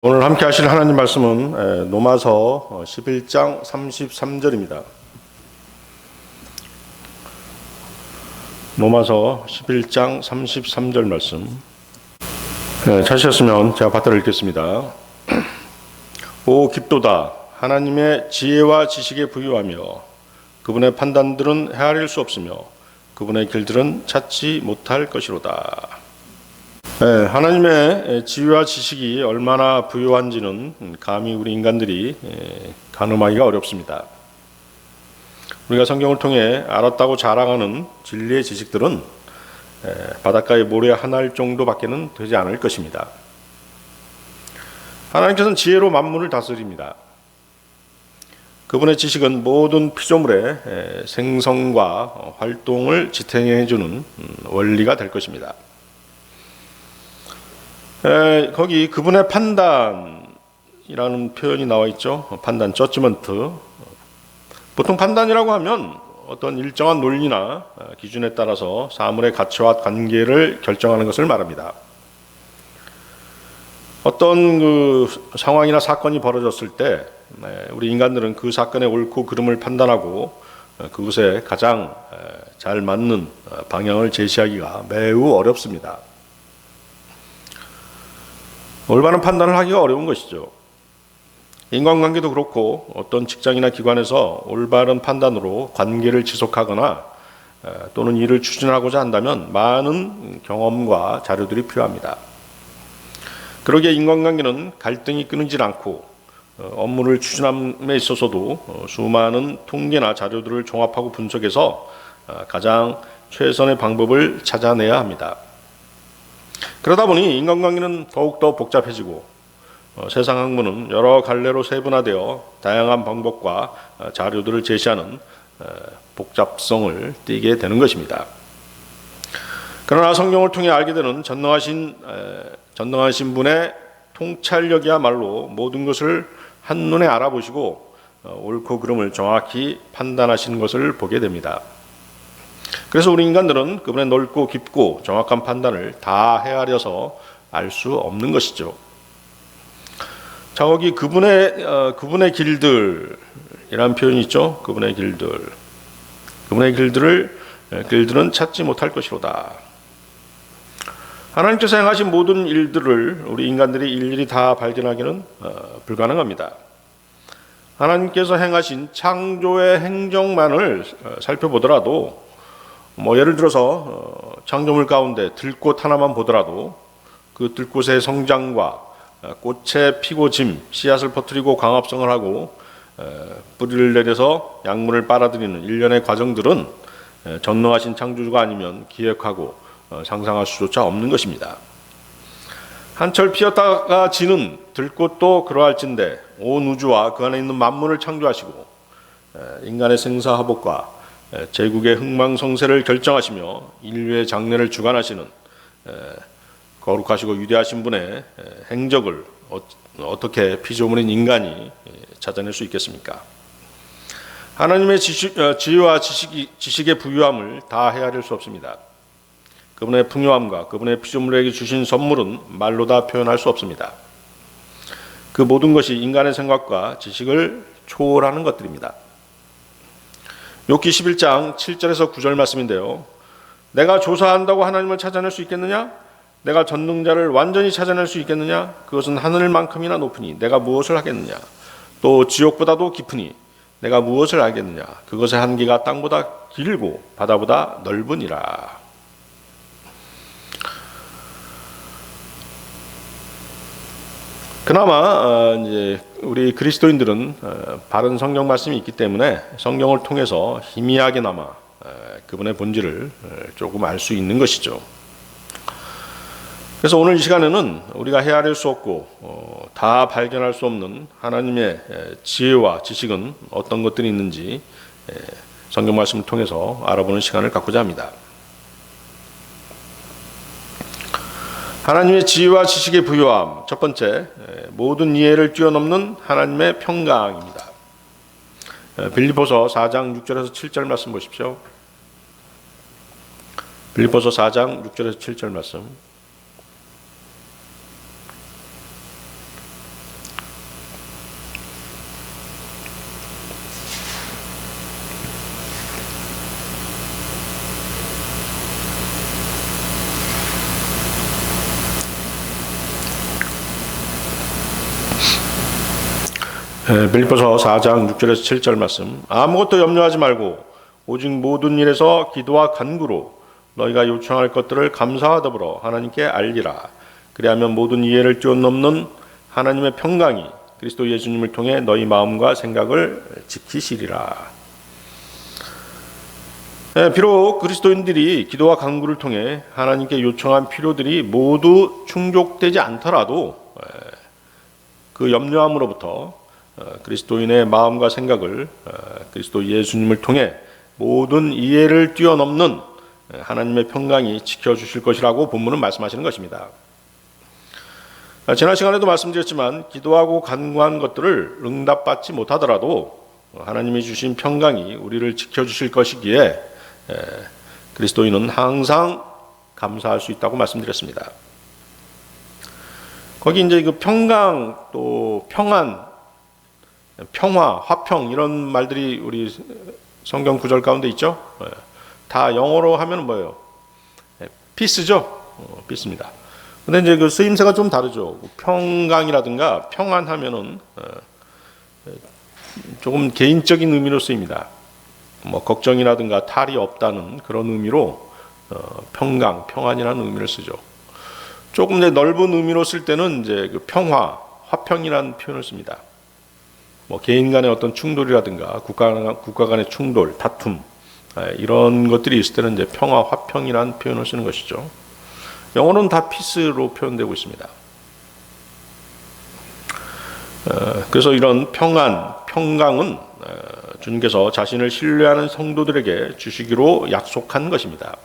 오늘 함께 하실 하나님 말씀은 로마서 11장 33절입니다. 로마서 11장 33절 말씀. 찾으셨으면 제가 받들어 읽겠습니다. 오 깊도다 하나님의 지혜와 지식에 부유하며 그분의 판단들은 헤아릴 수 없으며 그분의 길들은 찾지 못할 것이로다. 하나님의 지혜와 지식이 얼마나 부유한지는 감히 우리 인간들이 가늠하기가 어렵습니다. 우리가 성경을 통해 알았다고 자랑하는 진리의 지식들은 바닷가의 모래 한 알 정도밖에는 되지 않을 것입니다. 하나님께서는 지혜로 만물을 다스립니다. 그분의 지식은 모든 피조물의 생성과 활동을 지탱해주는 원리가 될 것입니다. 거기 그분의 판단이라는 표현이 나와 있죠. 판단, 저지먼트. 보통 판단이라고 하면 어떤 일정한 논리나 기준에 따라서 사물의 가치와 관계를 결정하는 것을 말합니다. 어떤 상황이나 사건이 벌어졌을 때 우리 인간들은 그 사건의 옳고 그름을 판단하고 그것에 가장 잘 맞는 방향을 제시하기가 매우 어렵습니다. 올바른 판단을 하기가 어려운 것이죠. 인간관계도 그렇고 어떤 직장이나 기관에서 올바른 판단으로 관계를 지속하거나 또는 일을 추진하고자 한다면 많은 경험과 자료들이 필요합니다. 그러기에 인간관계는 갈등이 끊이질 않고 업무를 추진함에 있어서도 수많은 통계나 자료들을 종합하고 분석해서 가장 최선의 방법을 찾아내야 합니다. 그러다 보니 인간관계는 더욱더 복잡해지고 세상 학문은 여러 갈래로 세분화되어 다양한 방법과 자료들을 제시하는 복잡성을 띠게 되는 것입니다. 그러나 성경을 통해 알게 되는 전능하신 분의 통찰력이야말로 모든 것을 한눈에 알아보시고 옳고 그름을 정확히 판단하시는 것을 보게 됩니다. 그래서 우리 인간들은 그분의 넓고 깊고 정확한 판단을 다 헤아려서 알 수 없는 것이죠. 자, 거기 그분의 길들이라는 표현이 있죠. 그분의 길들은 찾지 못할 것이로다. 하나님께서 행하신 모든 일들을 우리 인간들이 일일이 다 발견하기는 불가능합니다. 하나님께서 행하신 창조의 행정만을 살펴보더라도 예를 들어서 창조물 가운데 들꽃 하나만 보더라도 그 들꽃의 성장과 꽃의 피고 짐, 씨앗을 퍼뜨리고 광합성을 하고 뿌리를 내려서 약물을 빨아들이는 일련의 과정들은 전능하신 창조주가 아니면 기획하고 상상할 수조차 없는 것입니다. 한철 피었다가 지는 들꽃도 그러할진대 온 우주와 그 안에 있는 만물을 창조하시고 인간의 생사화복과 제국의 흥망성쇠를 결정하시며 인류의 장래를 주관하시는 거룩하시고 위대하신 분의 행적을 어떻게 피조물인 인간이 찾아낼 수 있겠습니까? 하나님의 지혜와 지식의 부유함을 다 헤아릴 수 없습니다. 그분의 풍요함과 그분의 피조물에게 주신 선물은 말로 다 표현할 수 없습니다. 그 모든 것이 인간의 생각과 지식을 초월하는 것들입니다. 욥기 11장 7절에서 9절 말씀인데요. 내가 조사한다고 하나님을 찾아낼 수 있겠느냐? 내가 전능자를 완전히 찾아낼 수 있겠느냐? 그것은 하늘만큼이나 높으니 내가 무엇을 하겠느냐? 또 지옥보다도 깊으니 내가 무엇을 알겠느냐? 그것의 한계가 땅보다 길고 바다보다 넓으니라. 그나마 이제 우리 그리스도인들은 바른 성경 말씀이 있기 때문에 성경을 통해서 희미하게나마 그분의 본질을 조금 알 수 있는 것이죠. 그래서 오늘 이 시간에는 우리가 헤아릴 수 없고 다 발견할 수 없는 하나님의 지혜와 지식은 어떤 것들이 있는지 성경 말씀을 통해서 알아보는 시간을 갖고자 합니다. 하나님의 지혜와 지식의 부유함, 첫 번째, 모든 이해를 뛰어넘는 하나님의 평강입니다. 빌립보서 4장 6절에서 7절 말씀 보십시오. 빌립보서 4장 6절에서 7절 말씀. 빌립보서 4장 6절에서 7절 말씀. 아무것도 염려하지 말고 오직 모든 일에서 기도와 간구로 너희가 요청할 것들을 감사와 더불어 하나님께 알리라. 그리하면 모든 이해를 뛰어넘는 하나님의 평강이 그리스도 예수님을 통해 너희 마음과 생각을 지키시리라. 비록 그리스도인들이 기도와 간구를 통해 하나님께 요청한 필요들이 모두 충족되지 않더라도 그 염려함으로부터 그리스도인의 마음과 생각을 그리스도 예수님을 통해 모든 이해를 뛰어넘는 하나님의 평강이 지켜주실 것이라고 본문은 말씀하시는 것입니다. 지난 시간에도 말씀드렸지만 기도하고 간구한 것들을 응답받지 못하더라도 하나님이 주신 평강이 우리를 지켜주실 것이기에 그리스도인은 항상 감사할 수 있다고 말씀드렸습니다. 거기 이제 그 평강 또 평안, 평화, 화평 이런 말들이 우리 성경 구절 가운데 있죠. 다 영어로 하면 뭐예요? 피스죠. 피스입니다. 근데 이제 그 쓰임새가 좀 다르죠. 평강이라든가 평안하면은 조금 개인적인 의미로 쓰입니다. 뭐 걱정이라든가 탈이 없다는 그런 의미로 평강, 평안이라는 의미를 쓰죠. 조금 이제 넓은 의미로 쓸 때는 이제 그 평화, 화평이라는 표현을 씁니다. 뭐 개인 간의 어떤 충돌이라든가 국가 간의 충돌, 다툼 이런 것들이 있을 때는 이제 평화, 화평이라는 표현을 쓰는 것이죠. 영어로는 다 피스로 표현되고 있습니다. 그래서 이런 평안, 평강은 주님께서 자신을 신뢰하는 성도들에게 주시기로 약속한 것입니다.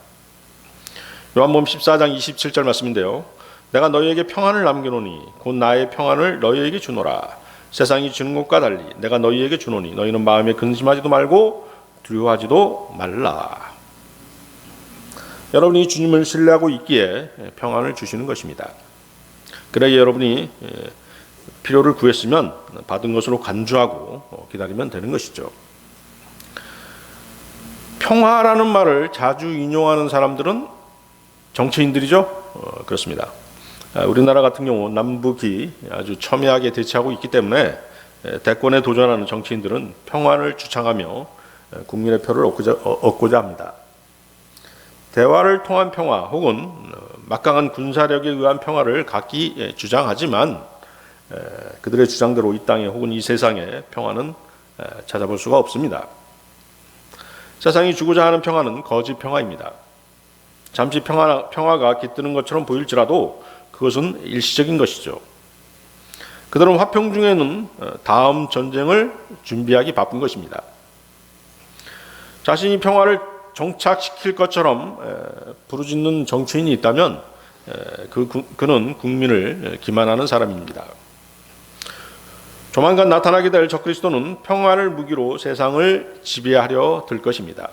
요한복음 14장 27절 말씀인데요. 내가 너희에게 평안을 남겨놓으니 곧 나의 평안을 너희에게 주노라. 세상이 주는 것과 달리 내가 너희에게 주노니 너희는 마음에 근심하지도 말고 두려워하지도 말라. 여러분이 주님을 신뢰하고 있기에 평안을 주시는 것입니다. 그래야 여러분이 필요를 구했으면 받은 것으로 간주하고 기다리면 되는 것이죠. 평화라는 말을 자주 인용하는 사람들은 정치인들이죠. 그렇습니다. 우리나라 같은 경우 남북이 아주 첨예하게 대치하고 있기 때문에 대권에 도전하는 정치인들은 평화를 주창하며 국민의 표를 얻고자 합니다. 대화를 통한 평화 혹은 막강한 군사력에 의한 평화를 각기 주장하지만 그들의 주장대로 이 땅에 혹은 이 세상에 평화는 찾아볼 수가 없습니다. 세상이 주고자 하는 평화는 거짓 평화입니다. 잠시 평화가 깃드는 것처럼 보일지라도 그것은 일시적인 것이죠. 그들은 화평 중에는 다음 전쟁을 준비하기 바쁜 것입니다. 자신이 평화를 정착시킬 것처럼 부르짖는 정치인이 있다면 그는 국민을 기만하는 사람입니다. 조만간 나타나게 될 적그리스도는 평화를 무기로 세상을 지배하려 들 것입니다.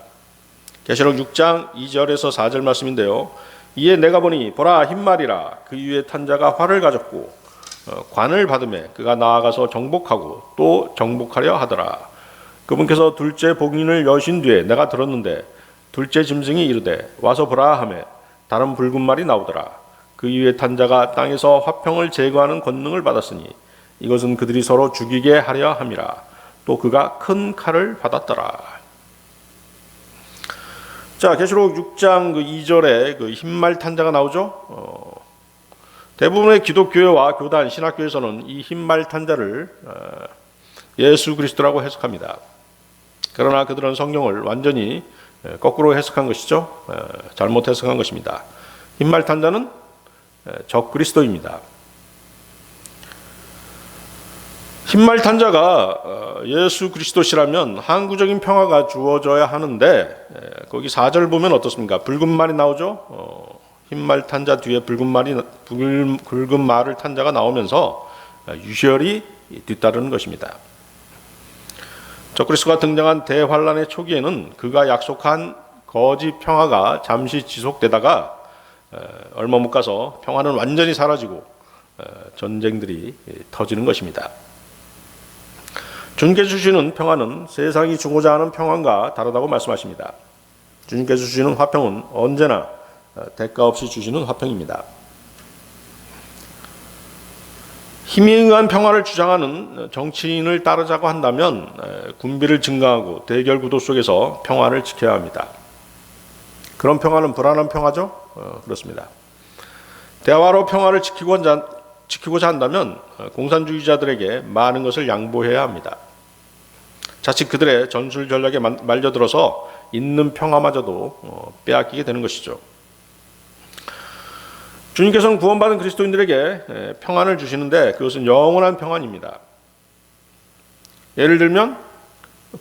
계시록 6장 2절에서 4절 말씀인데요. 이에 내가 보니 보라 흰말이라 그 위에 탄 자가 활을 가졌고 관을 받으매 그가 나아가서 정복하고 또 정복하려 하더라. 그분께서 둘째 복인을 여신 뒤에 내가 들었는데 둘째 짐승이 이르되 와서 보라 하매 다른 붉은 말이 나오더라. 그 위에 탄 자가 땅에서 화평을 제거하는 권능을 받았으니 이것은 그들이 서로 죽이게 하려 함이라. 또 그가 큰 칼을 받았더라. 자, 계시록 6장 2절에 그 흰말 탄 자가 나오죠. 대부분의 기독교회와 교단, 신학교에서는 이 흰말 탄 자를 예수 그리스도라고 해석합니다. 그러나 그들은 성경을 완전히 거꾸로 해석한 것이죠. 잘못 해석한 것입니다. 흰말 탄 자는 적그리스도입니다. 흰말 탄 자가 예수 그리스도시라면 항구적인 평화가 주어져야 하는데 거기 4절 보면 어떻습니까? 붉은 말이 나오죠. 흰말 탄 자 뒤에 붉은 말을 탄 자가 나오면서 유혈이 뒤따르는 것입니다. 적그리스도가 등장한 대환란의 초기에는 그가 약속한 거짓 평화가 잠시 지속되다가 얼마 못 가서 평화는 완전히 사라지고 전쟁들이 터지는 것입니다. 주님께서 주시는 평화는 세상이 주고자 하는 평안과 다르다고 말씀하십니다. 주님께서 주시는 화평은 언제나 대가 없이 주시는 화평입니다. 힘에 의한 평화를 주장하는 정치인을 따르자고 한다면 군비를 증강하고 대결 구도 속에서 평화를 지켜야 합니다. 그런 평화는 불안한 평화죠? 그렇습니다. 대화로 평화를 지키고자 한다면 공산주의자들에게 많은 것을 양보해야 합니다. 자칫 그들의 전술 전략에 말려들어서 있는 평화마저도 빼앗기게 되는 것이죠. 주님께서는 구원받은 그리스도인들에게 평안을 주시는데 그것은 영원한 평안입니다. 예를 들면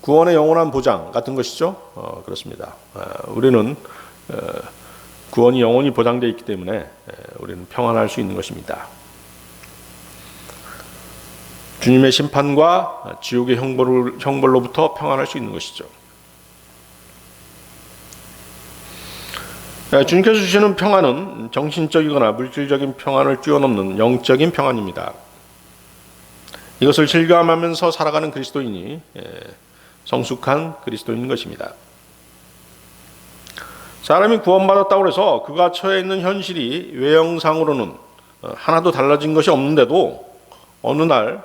구원의 영원한 보장 같은 것이죠. 그렇습니다. 우리는 구원이 영원히 보장되어 있기 때문에 우리는 평안할 수 있는 것입니다. 주님의 심판과 지옥의 형벌로부터 평안할 수 있는 것이죠. 주님께서 주시는 평안은 정신적이거나 물질적인 평안을 뛰어넘는 영적인 평안입니다. 이것을 실감하면서 살아가는 그리스도인이 성숙한 그리스도인인 것입니다. 사람이 구원받았다고 해서 그가 처해 있는 현실이 외형상으로는 하나도 달라진 것이 없는데도 어느 날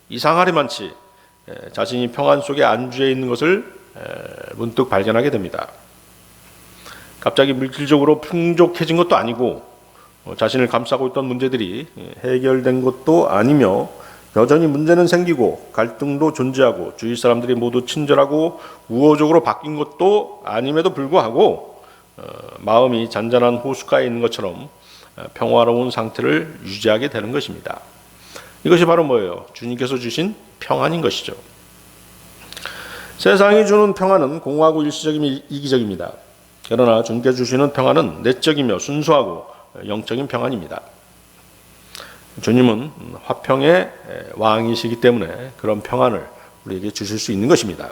이상하리만치 자신이 평안 속에 안주해 있는 것을 문득 발견하게 됩니다. 갑자기 물질적으로 풍족해진 것도 아니고 자신을 감싸고 있던 문제들이 해결된 것도 아니며 여전히 문제는 생기고 갈등도 존재하고 주위 사람들이 모두 친절하고 우호적으로 바뀐 것도 아님에도 불구하고 마음이 잔잔한 호숫가에 있는 것처럼 평화로운 상태를 유지하게 되는 것입니다. 이것이 바로 뭐예요? 주님께서 주신 평안인 것이죠. 세상이 주는 평안은 공허하고 일시적이며 이기적입니다. 그러나 주님께서 주시는 평안은 내적이며 순수하고 영적인 평안입니다. 주님은 화평의 왕이시기 때문에 그런 평안을 우리에게 주실 수 있는 것입니다.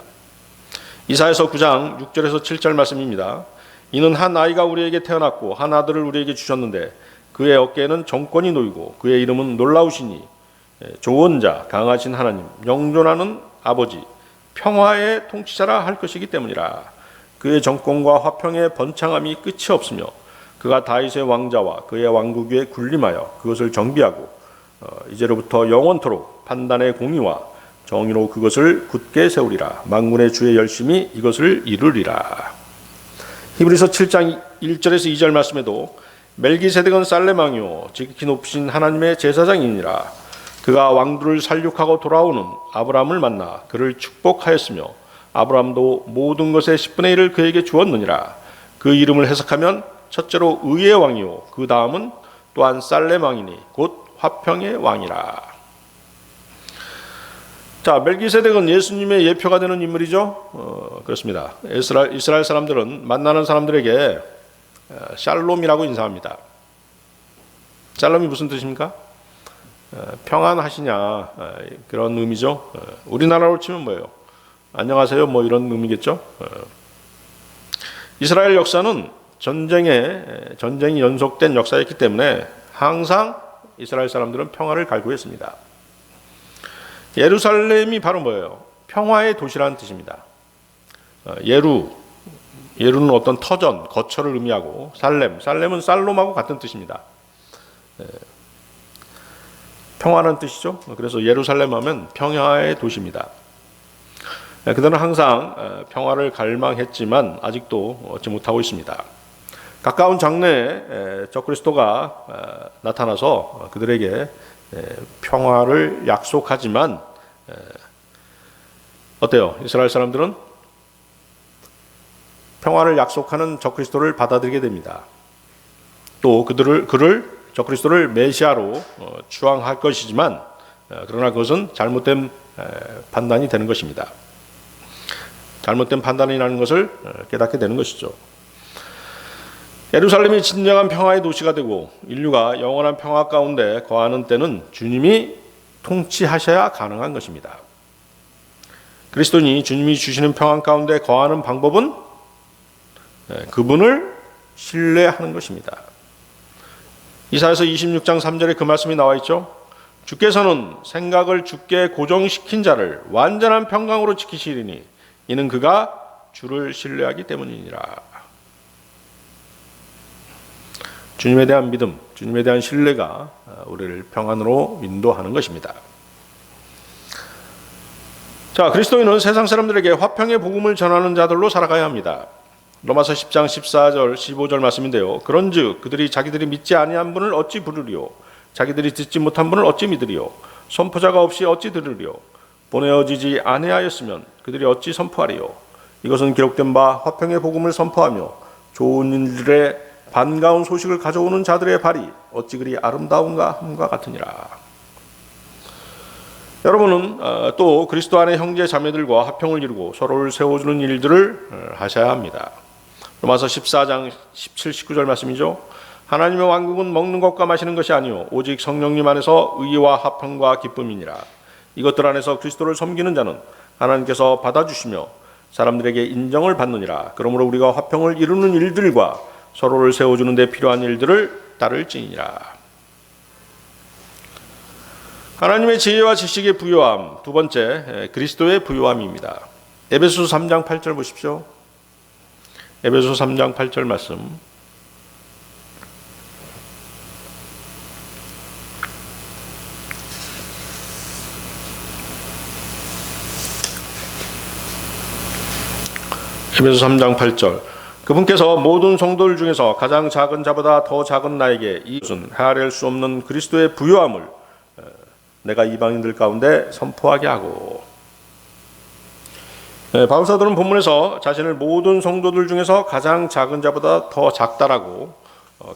이사야서 9장 6절에서 7절 말씀입니다. 이는 한 아이가 우리에게 태어났고 한 아들을 우리에게 주셨는데 그의 어깨에는 정권이 놓이고 그의 이름은 놀라우시니 조언자, 강하신 하나님, 영존하는 아버지, 평화의 통치자라 할 것이기 때문이라. 그의 정권과 화평의 번창함이 끝이 없으며 그가 다윗의 왕자와 그의 왕국 위에 군림하여 그것을 정비하고 이제로부터 영원토록 판단의 공의와 정의로 그것을 굳게 세우리라. 만군의 주의 열심히 이것을 이루리라. 히브리서 7장 1절에서 2절 말씀에도 멜기세덱은 살렘 왕이요 지극히 높으신 하나님의 제사장이니라. 그가 왕들을 살육하고 돌아오는 아브라함을 만나 그를 축복하였으며 아브라함도 모든 것의 10분의 1을 그에게 주었느니라. 그 이름을 해석하면 첫째로 의의 왕이요 그 다음은 또한 살렘 왕이니 곧 화평의 왕이라. 자, 멜기세덱은 예수님의 예표가 되는 인물이죠. 그렇습니다. 이스라엘 사람들은 만나는 사람들에게 샬롬이라고 인사합니다. 샬롬이 무슨 뜻입니까? 평안하시냐 그런 의미죠. 우리나라로 치면 뭐예요? 안녕하세요 뭐 이런 의미겠죠. 이스라엘 역사는 전쟁이 연속된 역사였기 때문에 항상 이스라엘 사람들은 평화를 갈구했습니다. 예루살렘이 바로 뭐예요? 평화의 도시라는 뜻입니다. 예루는 어떤 터전, 거처를 의미하고 살렘은 살롬하고 같은 뜻입니다. 평화라는 뜻이죠. 그래서 예루살렘 하면 평화의 도시입니다. 그들은 항상 평화를 갈망했지만 아직도 얻지 못하고 있습니다. 가까운 장래에 적그리스도가 나타나서 그들에게 평화를 약속하지만 어때요? 이스라엘 사람들은 평화를 약속하는 적그리스도를 받아들이게 됩니다. 또 그를 적그리스도를 메시아로 추앙할 것이지만 그러나 그것은 잘못된 판단이 되는 것입니다. 잘못된 판단이라는 것을 깨닫게 되는 것이죠. 예루살렘이 진정한 평화의 도시가 되고 인류가 영원한 평화 가운데 거하는 때는 주님이 통치하셔야 가능한 것입니다. 그리스도인이 주님이 주시는 평안 가운데 거하는 방법은 그분을 신뢰하는 것입니다. 이사야서 26장 3절에 그 말씀이 나와 있죠. 주께서는 생각을 주께 고정시킨 자를 완전한 평강으로 지키시리니 이는 그가 주를 신뢰하기 때문이니라. 주님에 대한 믿음, 주님에 대한 신뢰가 우리를 평안으로 인도하는 것입니다. 자, 그리스도인은 세상 사람들에게 화평의 복음을 전하는 자들로 살아가야 합니다. 로마서 10장 14절 15절 말씀인데요. 그런즉 그들이 자기들이 믿지 아니한 분을 어찌 부르리요? 자기들이 듣지 못한 분을 어찌 믿으리요? 선포자가 없이 어찌 들으리요? 보내어지지 아니하였으면 그들이 어찌 선포하리요? 이것은 기록된 바 화평의 복음을 선포하며 좋은 일들의 반가운 소식을 가져오는 자들의 발이 어찌 그리 아름다운가 함과 같으니라. 여러분은 또 그리스도 안의 형제 자매들과 화평을 이루고 서로를 세워주는 일들을 하셔야 합니다. 로마서 14장 17, 19절 말씀이죠. 하나님의 왕국은 먹는 것과 마시는 것이 아니요 오직 성령님 안에서 의와 화평과 기쁨이니라. 이것들 안에서 그리스도를 섬기는 자는 하나님께서 받아주시며 사람들에게 인정을 받느니라. 그러므로 우리가 화평을 이루는 일들과 서로를 세워주는 데 필요한 일들을 따를지니라. 하나님의 지혜와 지식의 부요함, 두 번째 그리스도의 부요함입니다. 에베소서 3장 8절 보십시오. 에베소서 3장 8절 말씀. 에베소서 3장 8절. 그분께서 모든 성도들 중에서 가장 작은 자보다 더 작은 나에게 이것은 헤아릴 수 없는 그리스도의 부요함을 내가 이방인들 가운데 선포하게 하고. 바울 사도는 본문에서 자신을 모든 성도들 중에서 가장 작은 자보다 더 작다라고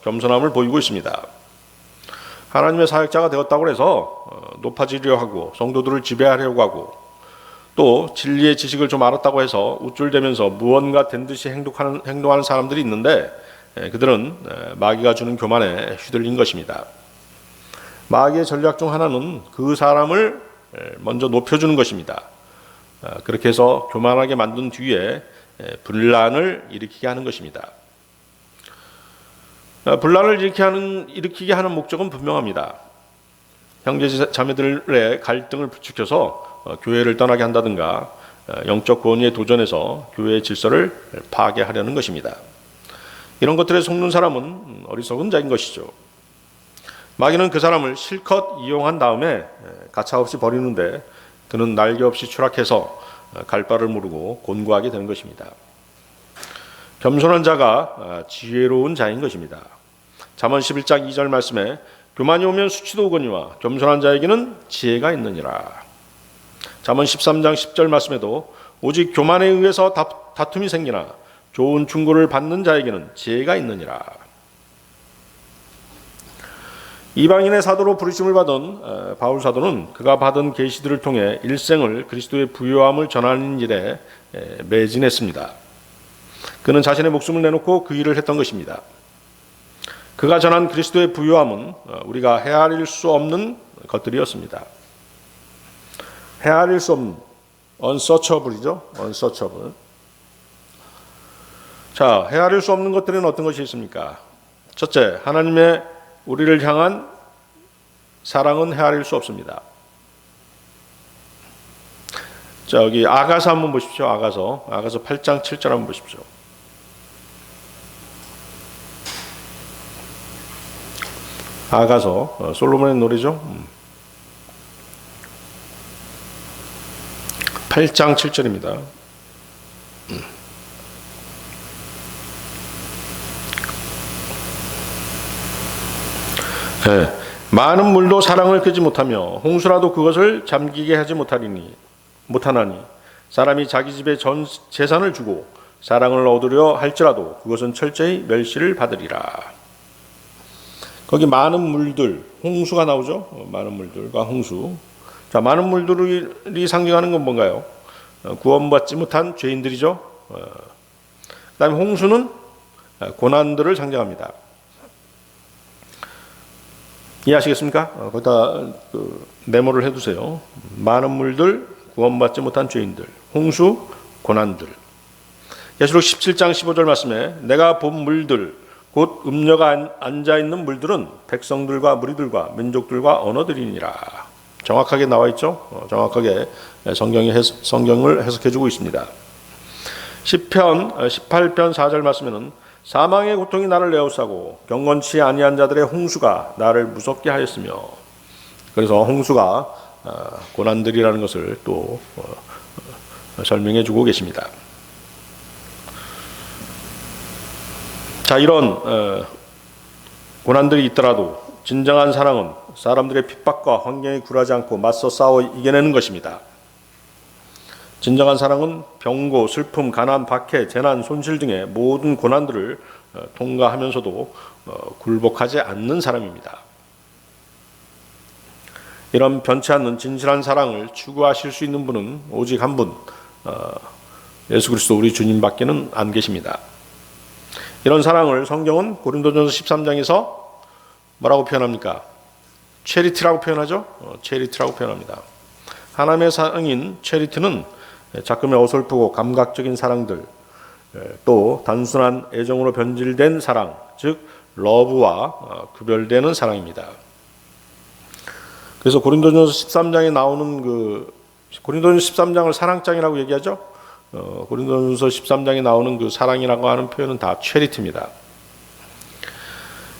겸손함을 보이고 있습니다. 하나님의 사역자가 되었다고 해서 높아지려 하고 성도들을 지배하려고 하고 또 진리의 지식을 좀 알았다고 해서 우쭐대면서 무언가 된 듯이 행동하는 사람들이 있는데 그들은 마귀가 주는 교만에 휘둘린 것입니다. 마귀의 전략 중 하나는 그 사람을 먼저 높여주는 것입니다. 그렇게 해서 교만하게 만든 뒤에 분란을 일으키게 하는 것입니다. 분란을 일으키게 하는 목적은 분명합니다. 형제 자매들의 갈등을 부추겨서 교회를 떠나게 한다든가 영적 권위에 도전해서 교회의 질서를 파괴하려는 것입니다. 이런 것들에 속는 사람은 어리석은 자인 것이죠. 마귀는 그 사람을 실컷 이용한 다음에 가차없이 버리는데 그는 날개 없이 추락해서 갈 바를 모르고 곤고하게 되는 것입니다. 겸손한 자가 지혜로운 자인 것입니다. 잠언 11장 2절 말씀에 교만이 오면 수치도 오거니와 겸손한 자에게는 지혜가 있느니라. 잠언 13장 10절 말씀에도 오직 교만에 의해서 다툼이 생기나 좋은 충고를 받는 자에게는 지혜가 있느니라. 이방인의 사도로 부르심을 받은 바울 사도는 그가 받은 계시들을 통해 일생을 그리스도의 부요함을 전하는 일에 매진했습니다. 그는 자신의 목숨을 내놓고 그 일을 했던 것입니다. 그가 전한 그리스도의 부요함은 우리가 헤아릴 수 없는 것들이었습니다. 헤아릴 수 없는 unsearchable이죠. unsearchable. 자, 헤아릴 수 없는 것들은 어떤 것이 있습니까? 첫째, 하나님의 우리를 향한 사랑은 헤아릴 수 없습니다. 자, 여기 아가서 한번 보십시오. 아가서 8장 7절 한번 보십시오. 아가서 솔로몬의 노래죠. 8장 7절입니다. 네. 많은 물도 사랑을 끄지 못하며 홍수라도 그것을 잠기게 하지 못하나니 사람이 자기 집에 전 재산을 주고 사랑을 얻으려 할지라도 그것은 철저히 멸시를 받으리라. 거기 많은 물들, 홍수가 나오죠. 많은 물들과 홍수. 자, 많은 물들이 상징하는 건 뭔가요? 구원받지 못한 죄인들이죠. 그다음에 홍수는 고난들을 상징합니다. 이해하시겠습니까? 거기다 메모를 해두세요. 많은 물들, 구원받지 못한 죄인들, 홍수, 고난들. 계시록 17장 15절 말씀에 내가 본 물들, 곧 음녀가 앉아있는 물들은 백성들과 무리들과 민족들과 언어들이니라. 정확하게 나와 있죠. 정확하게 성경을 해석해주고 있습니다. 시편 18편 4절 말씀에는 사망의 고통이 나를 에워싸고 경건치 아니한 자들의 홍수가 나를 무섭게 하였으며. 그래서 홍수가 고난들이라는 것을 또 설명해 주고 계십니다. 자, 이런 고난들이 있더라도 진정한 사랑은 사람들의 핍박과 환경에 굴하지 않고 맞서 싸워 이겨내는 것입니다. 진정한 사랑은 병고, 슬픔, 가난, 박해, 재난, 손실 등의 모든 고난들을 통과하면서도 굴복하지 않는 사람입니다. 이런 변치 않는 진실한 사랑을 추구하실 수 있는 분은 오직 한 분, 예수 그리스도 우리 주님밖에는 안 계십니다. 이런 사랑을 성경은 고린도전서 13장에서 뭐라고 표현합니까? 체리티라고 표현하죠. 체리티라고 표현합니다. 하나님의 사랑인 체리티는 작금의 어설프고 감각적인 사랑들, 또 단순한 애정으로 변질된 사랑, 즉 러브와 구별되는 사랑입니다. 그래서 고린도전서 13장에 나오는 고린도전서 13장을 사랑장이라고 얘기하죠. 고린도전서 13장에 나오는 그 사랑이라고 하는 표현은 다 체리티입니다.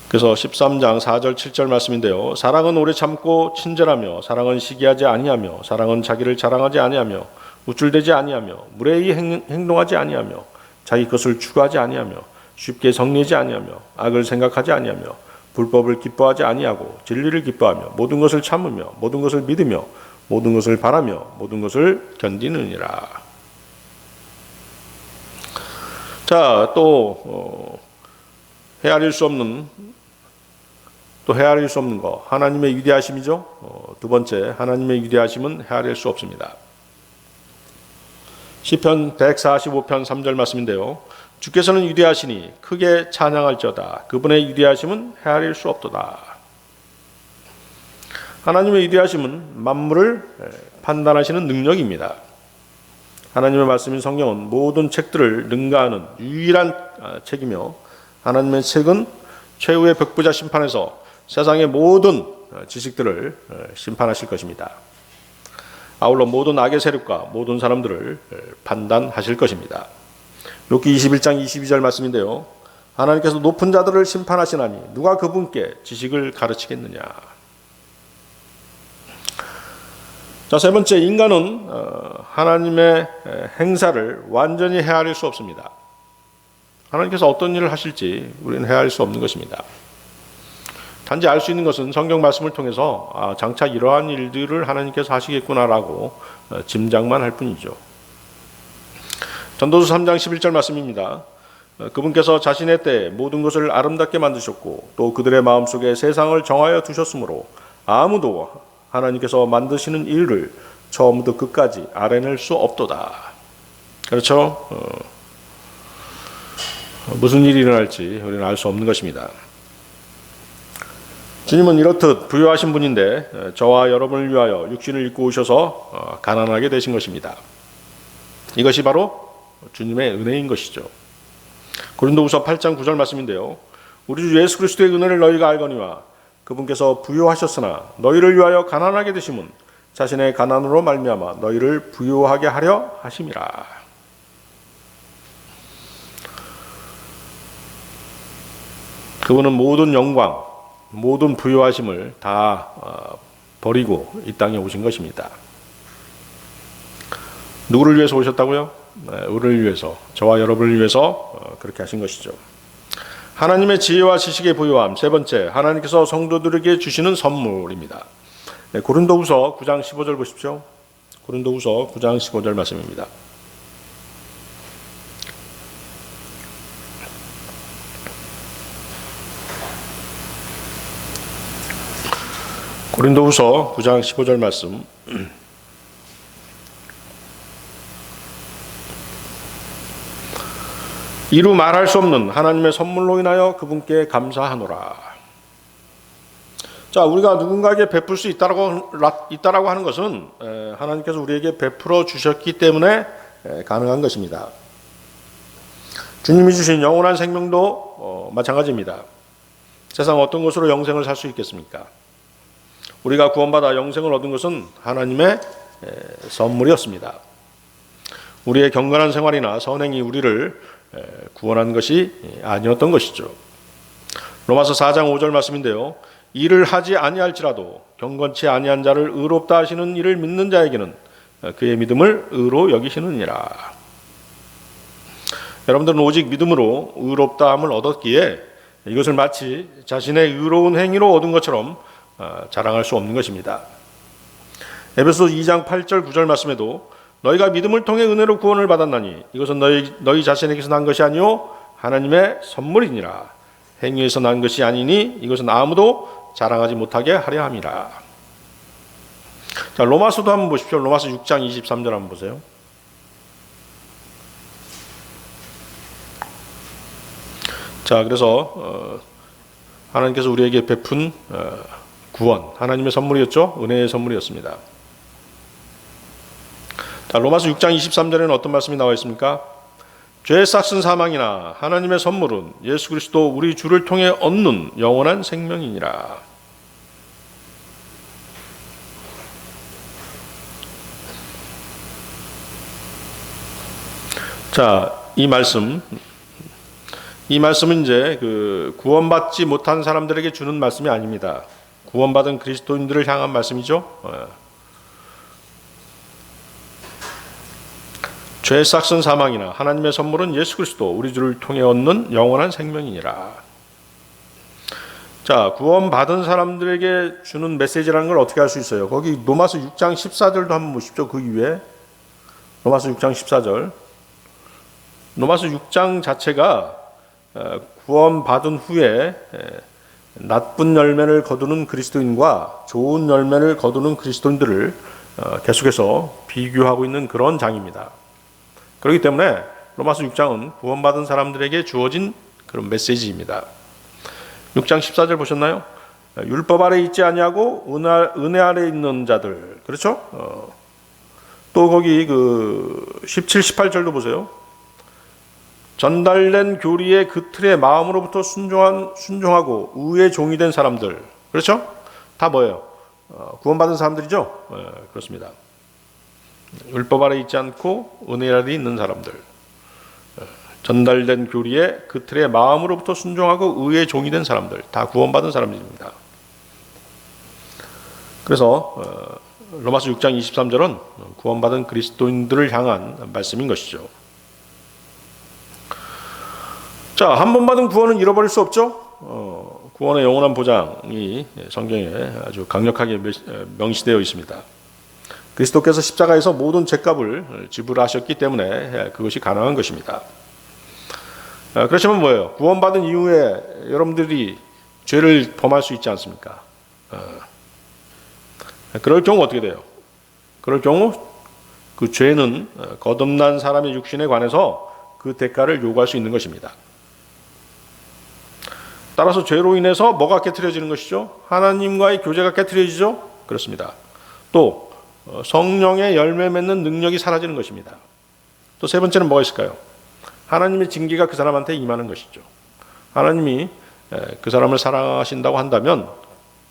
그래서 13장 4절 7절 말씀인데요. 사랑은 오래 참고 친절하며, 사랑은 시기하지 아니하며, 사랑은 자기를 자랑하지 아니하며, 우쭐대지 아니하며, 무례히 행동하지 아니하며, 자기 것을 추구하지 아니하며, 쉽게 성내지 아니하며, 악을 생각하지 아니하며, 불법을 기뻐하지 아니하고 진리를 기뻐하며, 모든 것을 참으며, 모든 것을 믿으며, 모든 것을 바라며, 모든 것을 견디느니라. 자, 또 헤아릴 수 없는 거, 하나님의 위대하심이죠. 두 번째, 하나님의 위대하심은 헤아릴 수 없습니다. 시편 145편 3절 말씀인데요. 주께서는 위대하시니 크게 찬양할지어다. 그분의 위대하심은 헤아릴 수 없도다. 하나님의 위대하심은 만물을 판단하시는 능력입니다. 하나님의 말씀인 성경은 모든 책들을 능가하는 유일한 책이며, 하나님의 책은 최후의 벽부자 심판에서 세상의 모든 지식들을 심판하실 것입니다. 아울러 모든 악의 세력과 모든 사람들을 판단하실 것입니다. 욥기 21장 22절 말씀인데요. 하나님께서 높은 자들을 심판하시나니 누가 그분께 지식을 가르치겠느냐. 자, 세 번째, 인간은 하나님의 행사를 완전히 헤아릴 수 없습니다. 하나님께서 어떤 일을 하실지 우리는 헤아릴 수 없는 것입니다. 단지 알 수 있는 것은 성경 말씀을 통해서 장차 이러한 일들을 하나님께서 하시겠구나라고 짐작만 할 뿐이죠. 전도서 3장 11절 말씀입니다. 그분께서 자신의 때에 모든 것을 아름답게 만드셨고 또 그들의 마음속에 세상을 정하여 두셨으므로 아무도 하나님께서 만드시는 일을 처음부터 끝까지 알아낼 수 없도다. 그렇죠? 무슨 일이 일어날지 우리는 알 수 없는 것입니다. 주님은 이렇듯 부유하신 분인데 저와 여러분을 위하여 육신을 입고 오셔서 가난하게 되신 것입니다. 이것이 바로 주님의 은혜인 것이죠. 고린도후서 8장 9절 말씀인데요. 우리 주 예수 그리스도의 은혜를 너희가 알거니와 그분께서 부유하셨으나 너희를 위하여 가난하게 되심은 자신의 가난으로 말미암아 너희를 부유하게 하려 하심이라. 그분은 모든 영광, 모든 부유하심을 다 버리고 이 땅에 오신 것입니다. 누구를 위해서 오셨다고요? 우리를 위해서, 저와 여러분을 위해서 그렇게 하신 것이죠. 하나님의 지혜와 지식의 부유함. 세 번째, 하나님께서 성도들에게 주시는 선물입니다. 고린도후서 9장 15절 보십시오. 고린도후서 9장 15절 말씀입니다. 고린도후서 9장 15절 말씀. 이루 말할 수 없는 하나님의 선물로 인하여 그분께 감사하노라. 자, 우리가 누군가에게 베풀 수 있다라고 하는 것은 하나님께서 우리에게 베풀어 주셨기 때문에 가능한 것입니다. 주님이 주신 영원한 생명도 마찬가지입니다. 세상 어떤 것으로 영생을 살 수 있겠습니까? 우리가 구원받아 영생을 얻은 것은 하나님의 선물이었습니다. 우리의 경건한 생활이나 선행이 우리를 구원한 것이 아니었던 것이죠. 로마서 4장 5절 말씀인데요. 일을 하지 아니할지라도 경건치 아니한 자를 의롭다 하시는 이를 믿는 자에게는 그의 믿음을 의로 여기시느니라. 여러분들은 오직 믿음으로 의롭다함을 얻었기에 이것을 마치 자신의 의로운 행위로 얻은 것처럼 자랑할 수 없는 것입니다. 에베소서 2장 8절 9절 말씀에도 너희가 믿음을 통해 은혜로 구원을 받았나니 이것은 너희 자신에게서 난 것이 아니요 하나님의 선물이니라. 행위에서 난 것이 아니니 이것은 아무도 자랑하지 못하게 하려 함이라. 자, 로마서도 한번 보십시오. 로마서 6장 23절 한번 보세요. 자, 그래서 하나님께서 우리에게 베푼 구원, 하나님의 선물이었죠. 은혜의 선물이었습니다. 자, 로마서 6장 23절에는 어떤 말씀이 나와 있습니까? 죄의 싹슨 사망이나 하나님의 선물은 예수 그리스도 우리 주를 통해 얻는 영원한 생명이니라. 자, 이 말씀은 이제 구원받지 못한 사람들에게 주는 말씀이 아닙니다. 구원받은 그리스도인들을 향한 말씀이죠. 죄의 싹슨 사망이나 하나님의 선물은 예수 그리스도 우리 주를 통해 얻는 영원한 생명이니라. 자, 구원받은 사람들에게 주는 메시지라는 걸 어떻게 알 수 있어요? 거기 로마서 6장 14절도 한번 보십시오. 그 이후에 로마서 6장 14절. 로마서 6장 자체가 구원받은 후에 나쁜 열매를 거두는 그리스도인과 좋은 열매를 거두는 그리스도인들을 계속해서 비교하고 있는 그런 장입니다. 그렇기 때문에 로마서 6장은 구원받은 사람들에게 주어진 그런 메시지입니다. 6장 14절 보셨나요? 율법 아래 있지 아니하고 은혜 아래 있는 자들, 그렇죠? 또 거기 17, 18절도 보세요. 전달된 교리의 그 틀에 마음으로부터 순종하고 의의 종이 된 사람들, 그렇죠? 다 뭐예요? 구원받은 사람들이죠? 그렇습니다. 율법 아래 있지 않고 은혜 아래 있는 사람들, 전달된 교리의 그 틀에 마음으로부터 순종하고 의의 종이 된 사람들, 다 구원받은 사람들입니다. 그래서 로마서 6장 23절은 구원받은 그리스도인들을 향한 말씀인 것이죠. 자, 한 번 받은 구원은 잃어버릴 수 없죠. 구원의 영원한 보장이 성경에 아주 강력하게 명시되어 있습니다. 그리스도께서 십자가에서 모든 죄값을 지불하셨기 때문에 그것이 가능한 것입니다. 그렇지만 뭐예요? 구원받은 이후에 여러분들이 죄를 범할 수 있지 않습니까? 그럴 경우 어떻게 돼요? 그럴 경우 그 죄는 거듭난 사람의 육신에 관해서 그 대가를 요구할 수 있는 것입니다. 따라서 죄로 인해서 뭐가 깨트려지는 것이죠? 하나님과의 교제가 깨트려지죠? 그렇습니다. 또 성령의 열매 맺는 능력이 사라지는 것입니다. 또 세 번째는 뭐가 있을까요? 하나님의 징계가 그 사람한테 임하는 것이죠. 하나님이 그 사람을 사랑하신다고 한다면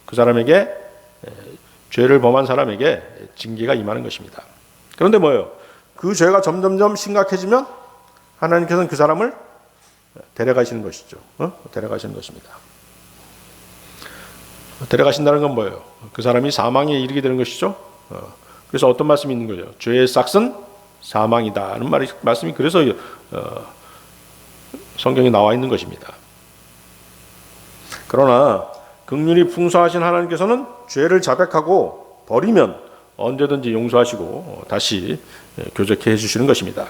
그 사람에게 죄를 범한 사람에게 징계가 임하는 것입니다. 그런데 뭐예요? 그 죄가 점점점 심각해지면 하나님께서는 그 사람을 데려가시는 것이죠. 데려가시는 것입니다. 데려가신다는 건 뭐예요? 그 사람이 사망에 이르게 되는 것이죠. 그래서 어떤 말씀이 있는 거죠? 죄의 싹은 사망이다는 말씀이 그래서 성경에 나와 있는 것입니다. 그러나 긍휼이 풍성하신 하나님께서는 죄를 자백하고 버리면 언제든지 용서하시고 다시 교제케 해주시는 것입니다.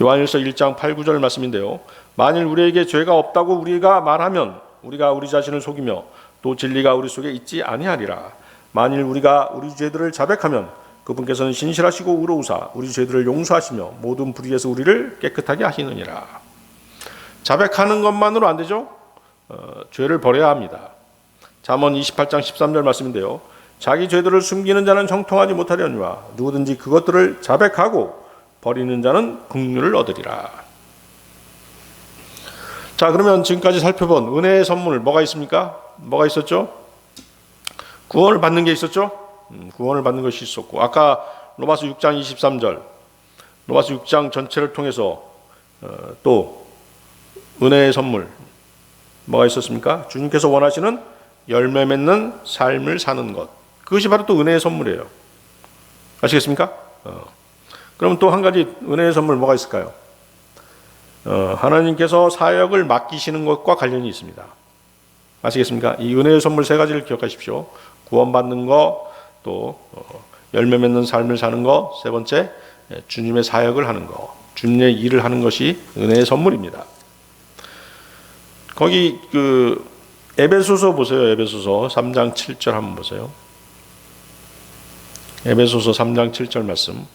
요한일서 1장 8, 9절 말씀인데요. 만일 우리에게 죄가 없다고 우리가 말하면 우리가 우리 자신을 속이며 또 진리가 우리 속에 있지 아니하리라. 만일 우리가 우리 죄들을 자백하면 그분께서는 신실하시고 의로우사 우리 죄들을 용서하시며 모든 불의에서 우리를 깨끗하게 하시느니라. 자백하는 것만으로 안 되죠. 죄를 버려야 합니다. 잠언 28장 13절 말씀인데요. 자기 죄들을 숨기는 자는 형통하지 못하려니와 누구든지 그것들을 자백하고 버리는 자는 긍휼을 얻으리라. 자, 그러면 지금까지 살펴본 은혜의 선물 뭐가 있습니까? 뭐가 있었죠? 구원을 받는 게 있었죠? 구원을 받는 것이 있었고, 아까 로마서 6장 23절, 로마서 6장 전체를 통해서 또 은혜의 선물 뭐가 있었습니까? 주님께서 원하시는 열매 맺는 삶을 사는 것. 그것이 바로 또 은혜의 선물이에요. 아시겠습니까? 그럼 또 한 가지 은혜의 선물 뭐가 있을까요? 하나님께서 사역을 맡기시는 것과 관련이 있습니다. 아시겠습니까? 이 은혜의 선물 세 가지를 기억하십시오. 구원받는 거, 또 열매 맺는 삶을 사는 거, 세 번째 주님의 사역을 하는 거, 주님의 일을 하는 것이 은혜의 선물입니다. 거기 에베소서 보세요. 에베소서 3장 7절 한번 보세요. 에베소서 3장 7절 말씀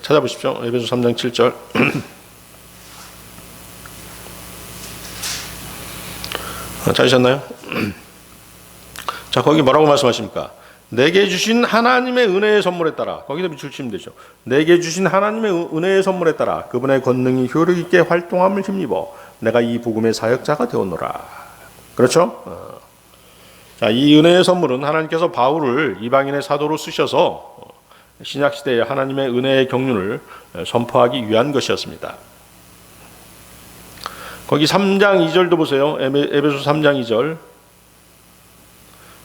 찾아보십시오. 에베소 3장 7절. 찾으셨나요? 자, 거기 뭐라고 말씀하십니까? 내게 주신 하나님의 은혜의 선물에 따라, 거기다 밑줄 되죠. 내게 주신 하나님의 은혜의 선물에 따라 그분의 권능이 효력 있게 활동함을 힘입어 내가 이 복음의 사역자가 되었노라. 그렇죠? 자, 이 은혜의 선물은 하나님께서 바울을 이방인의 사도로 쓰셔서 신약 시대에 하나님의 은혜의 경륜을 선포하기 위한 것이었습니다. 거기 3장 2절도 보세요. 에베소 3장 2절.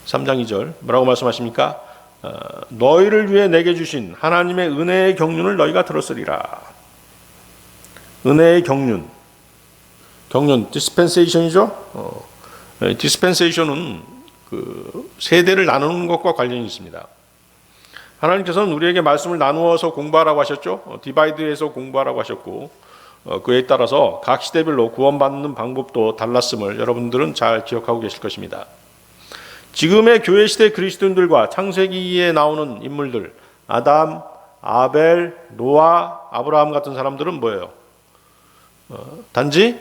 3장 2절 뭐라고 말씀하십니까? 너희를 위해 내게 주신 하나님의 은혜의 경륜을 너희가 들었으리라. 은혜의 경륜 디스펜세이션이죠. 디스펜세이션은 세대를 나누는 것과 관련이 있습니다. 하나님께서는 우리에게 말씀을 나누어서 공부하라고 하셨죠. 디바이드해서 공부하라고 하셨고, 그에 따라서 각 시대별로 구원받는 방법도 달랐음을 여러분들은 잘 기억하고 계실 것입니다. 지금의 교회 시대 그리스도인들과 창세기에 나오는 인물들, 아담, 아벨, 노아, 아브라함 같은 사람들은 뭐예요? 단지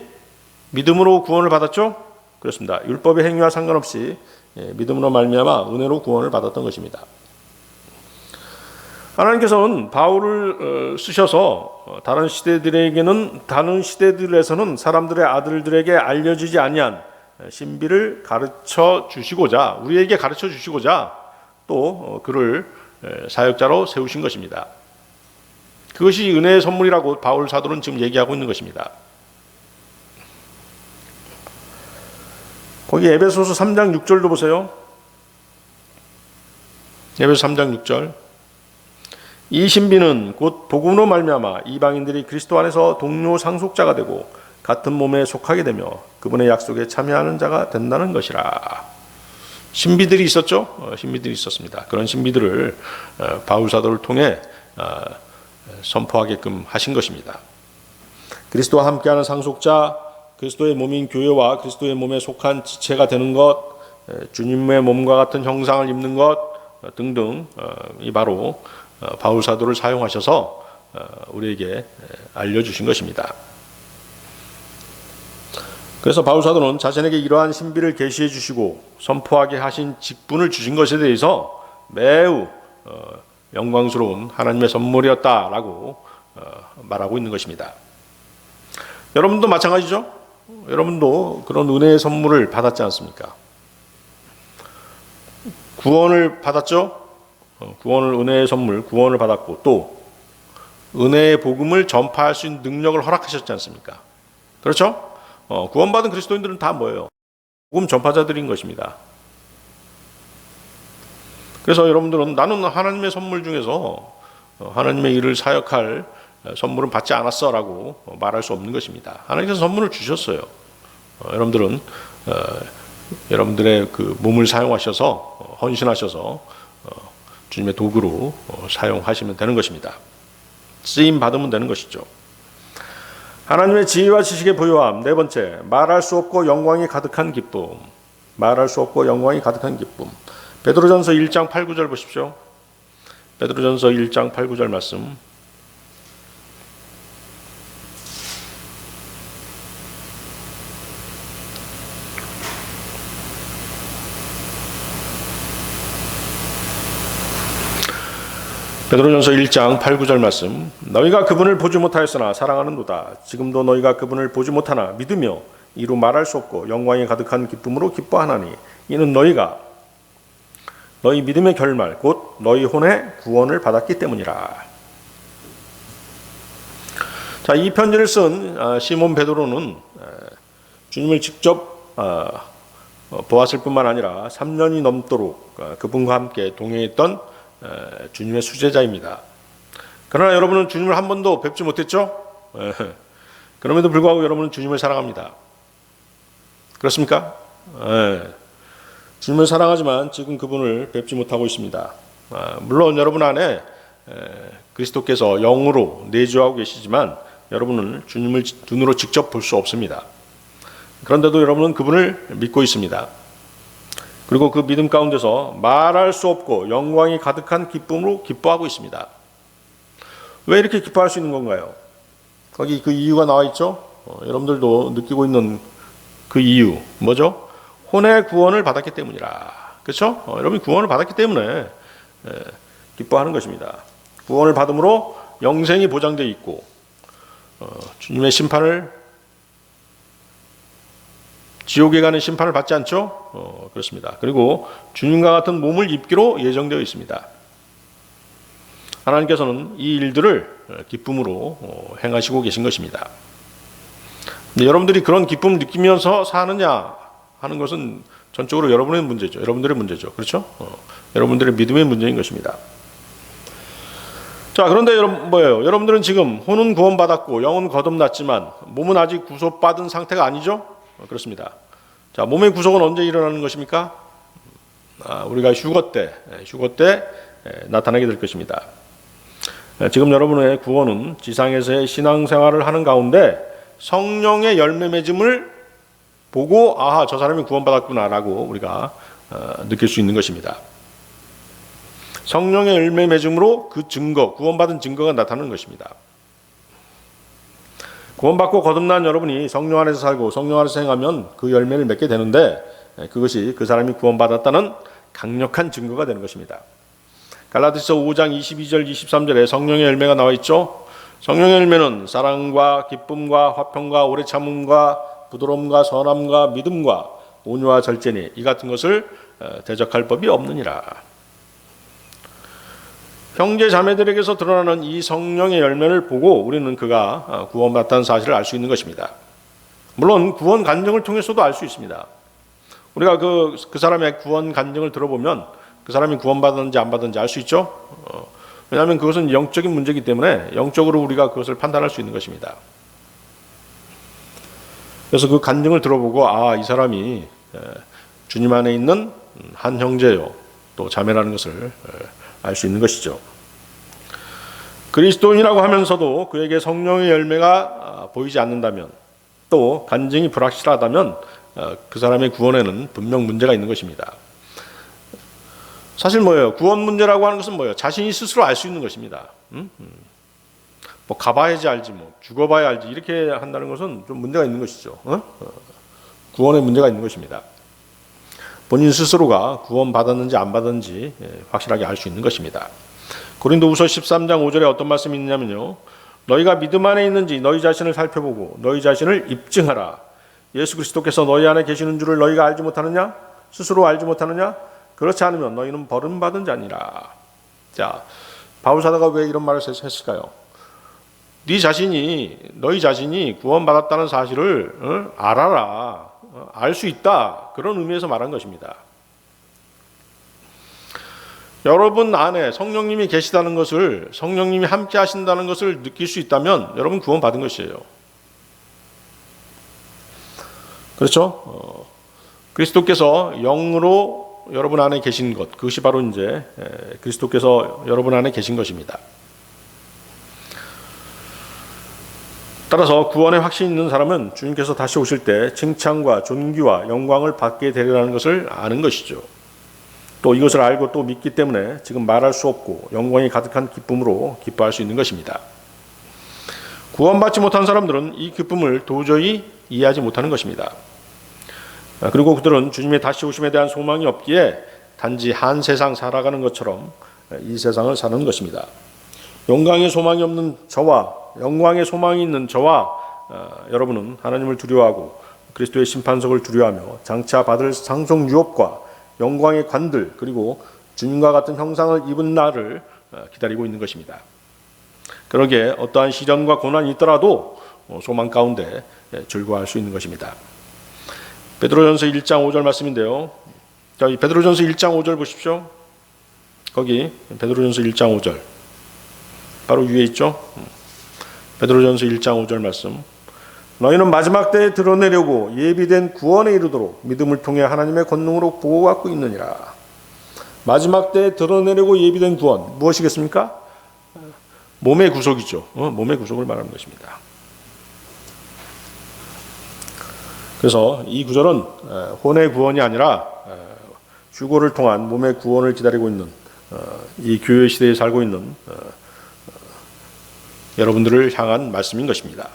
믿음으로 구원을 받았죠? 그렇습니다. 율법의 행위와 상관없이 믿음으로 말미암아 은혜로 구원을 받았던 것입니다. 하나님께서는 바울을 쓰셔서 다른 시대들에서는 사람들의 아들들에게 알려지지 아니한 신비를 가르쳐 주시고자, 우리에게 가르쳐 주시고자 또 그를 사역자로 세우신 것입니다. 그것이 은혜의 선물이라고 바울 사도는 지금 얘기하고 있는 것입니다. 거기 에베소서 3장 6절도 보세요. 에베소 3장 6절. 이 신비는 곧 복음으로 말미암아 이방인들이 그리스도 안에서 동료 상속자가 되고 같은 몸에 속하게 되며 그분의 약속에 참여하는 자가 된다는 것이라. 신비들이 있었죠? 신비들이 있었습니다. 그런 신비들을 바울 사도를 통해 선포하게끔 하신 것입니다. 그리스도와 함께하는 상속자, 그리스도의 몸인 교회와 그리스도의 몸에 속한 지체가 되는 것, 주님의 몸과 같은 형상을 입는 것 등등, 이 바로 바울 사도를 사용하셔서 우리에게 알려주신 것입니다. 그래서 바울 사도는 자신에게 이러한 신비를 계시해 주시고 선포하게 하신 직분을 주신 것에 대해서 매우 영광스러운 하나님의 선물이었다라고 말하고 있는 것입니다. 여러분도 마찬가지죠? 여러분도 그런 은혜의 선물을 받았지 않습니까? 구원을 받았죠? 구원을, 은혜의 선물, 구원을 받았고 또 은혜의 복음을 전파할 수 있는 능력을 허락하셨지 않습니까? 그렇죠? 구원받은 그리스도인들은 다 뭐예요? 복음 전파자들인 것입니다. 그래서 여러분들은 나는 하나님의 선물 중에서 하나님의 일을 사역할 선물은 받지 않았어 라고 말할 수 없는 것입니다. 하나님께서 선물을 주셨어요. 여러분들은 여러분들의 그 몸을 사용하셔서 헌신하셔서 주님의 도구로 사용하시면 되는 것입니다. 쓰임 받으면 되는 것이죠. 하나님의 지혜와 지식의 부요함. 네 번째, 말할 수 없고 영광이 가득한 기쁨. 말할 수 없고 영광이 가득한 기쁨. 베드로전서 1장 8, 9절 보십시오. 베드로전서 1장 8, 9절 말씀. 베드로전서 1장 8, 9절 말씀. 너희가 그분을 보지 못하였으나 사랑하는도다. 지금도 너희가 그분을 보지 못하나 믿으며 이루 말할 수 없고 영광이 가득한 기쁨으로 기뻐하나니 이는 너희가 너희 믿음의 결말 곧 너희 혼의 구원을 받았기 때문이라. 자, 이 편지를 쓴 시몬 베드로는 주님을 직접 보았을 뿐만 아니라 3년이 넘도록 그분과 함께 동행했던 주님의 수제자입니다. 그러나 여러분은 주님을 한 번도 뵙지 못했죠? 그럼에도 불구하고 여러분은 주님을 사랑합니다. 그렇습니까? 주님을 사랑하지만 지금 그분을 뵙지 못하고 있습니다. 물론 여러분 안에 그리스도께서 영으로 내주하고 계시지만 여러분은 주님을 눈으로 직접 볼 수 없습니다. 그런데도 여러분은 그분을 믿고 있습니다. 그리고 그 믿음 가운데서 말할 수 없고 영광이 가득한 기쁨으로 기뻐하고 있습니다. 왜 이렇게 기뻐할 수 있는 건가요? 거기 그 이유가 나와 있죠? 여러분들도 느끼고 있는 그 이유 뭐죠? 혼의 구원을 받았기 때문이라. 그렇죠? 여러분이 구원을 받았기 때문에 기뻐하는 것입니다. 구원을 받음으로 영생이 보장되어 있고 주님의 심판을 지옥에 가는 심판을 받지 않죠? 그렇습니다. 그리고 주님과 같은 몸을 입기로 예정되어 있습니다. 하나님께서는 이 일들을 기쁨으로 행하시고 계신 것입니다. 근데 여러분들이 그런 기쁨을 느끼면서 사느냐 하는 것은 전적으로 여러분의 문제죠. 여러분들의 문제죠. 그렇죠? 여러분들의 믿음의 문제인 것입니다. 자, 그런데 뭐예요? 여러분들은 지금 혼은 구원받았고 영은 거듭났지만 몸은 아직 구속받은 상태가 아니죠? 그렇습니다. 자, 몸의 구속은 언제 일어나는 것입니까? 우리가 휴거 때 나타나게 될 것입니다. 지금 여러분의 구원은 지상에서의 신앙생활을 하는 가운데 성령의 열매 맺음을 보고 아하, 저 사람이 구원받았구나라고 우리가 느낄 수 있는 것입니다. 성령의 열매 맺음으로 그 증거, 구원받은 증거가 나타나는 것입니다. 구원받고 거듭난 여러분이 성령 안에서 살고 성령 안에서 행하면 그 열매를 맺게 되는데 그것이 그 사람이 구원받았다는 강력한 증거가 되는 것입니다. 갈라디아서 5장 22절 23절에 성령의 열매가 나와 있죠. 성령의 열매는 사랑과 기쁨과 화평과 오래 참음과 부드러움과 선함과 믿음과 온유와 절제니 이 같은 것을 대적할 법이 없느니라. 형제 자매들에게서 드러나는 이 성령의 열매를 보고 우리는 그가 구원받았다는 사실을 알 수 있는 것입니다. 물론 구원 간증을 통해서도 알 수 있습니다. 우리가 그 사람의 구원 간증을 들어보면 그 사람이 구원받았는지 안 받았는지 알 수 있죠. 왜냐하면 그것은 영적인 문제이기 때문에 영적으로 우리가 그것을 판단할 수 있는 것입니다. 그래서 그 간증을 들어보고 이 사람이 주님 안에 있는 한 형제요 또 자매라는 것을 알 수 있는 것이죠. 그리스도인이라고 하면서도 그에게 성령의 열매가 보이지 않는다면 또 간증이 불확실하다면 그 사람의 구원에는 분명 문제가 있는 것입니다. 사실 뭐예요? 구원 문제라고 하는 것은 뭐예요? 자신이 스스로 알 수 있는 것입니다. 뭐 가봐야지 알지, 뭐 죽어봐야 알지 이렇게 한다는 것은 좀 문제가 있는 것이죠. 구원에 문제가 있는 것입니다. 본인 스스로가 구원받았는지 안 받았는지 확실하게 알 수 있는 것입니다. 고린도후서 13장 5절에 어떤 말씀이 있냐면요. 너희가 믿음 안에 있는지 너희 자신을 살펴보고 너희 자신을 입증하라. 예수 그리스도께서 너희 안에 계시는 줄을 너희가 알지 못하느냐? 스스로 알지 못하느냐? 그렇지 않으면 너희는 버림받은 자니라. 자, 바울 사도가 왜 이런 말을 했을까요? 너희 자신이 구원받았다는 사실을 알아라. 알 수 있다. 그런 의미에서 말한 것입니다. 여러분 안에 성령님이 계시다는 것을, 성령님이 함께 하신다는 것을 느낄 수 있다면 여러분 구원받은 것이에요. 그렇죠? 그리스도께서 영으로 여러분 안에 계신 것, 그것이 바로 이제 그리스도께서 여러분 안에 계신 것입니다. 따라서 구원의 확신이 있는 사람은 주님께서 다시 오실 때 칭찬과 존귀와 영광을 받게 되리라는 것을 아는 것이죠. 또 이것을 알고 또 믿기 때문에 지금 말할 수 없고 영광이 가득한 기쁨으로 기뻐할 수 있는 것입니다. 구원받지 못한 사람들은 이 기쁨을 도저히 이해하지 못하는 것입니다. 그리고 그들은 주님의 다시 오심에 대한 소망이 없기에 단지 한 세상 살아가는 것처럼 이 세상을 사는 것입니다. 영광의 소망이 없는 저와 영광의 소망이 있는 저와 여러분은 하나님을 두려워하고 그리스도의 심판석을 두려워하며 장차 받을 상속 유업과 영광의 관들 그리고 주님과 같은 형상을 입은 날을 기다리고 있는 것입니다. 그러기에 어떠한 시련과 고난이 있더라도 소망 가운데 즐거워할 수 있는 것입니다. 베드로전서 1장 5절 말씀인데요. 자, 이 베드로전서 1장 5절 보십시오. 거기 베드로전서 1장 5절 바로 위에 있죠. 베드로전서 1장 5절 말씀. 너희는 마지막 때에 드러내려고 예비된 구원에 이르도록 믿음을 통해 하나님의 권능으로 보호받고 있느니라. 마지막 때에 드러내려고 예비된 구원 무엇이겠습니까? 몸의 구속이죠. 몸의 구속을 말하는 것입니다. 그래서 이 구절은 혼의 구원이 아니라 휴고를 통한 몸의 구원을 기다리고 있는 이 교회 시대에 살고 있는 여러분들을 향한 말씀인 것입니다.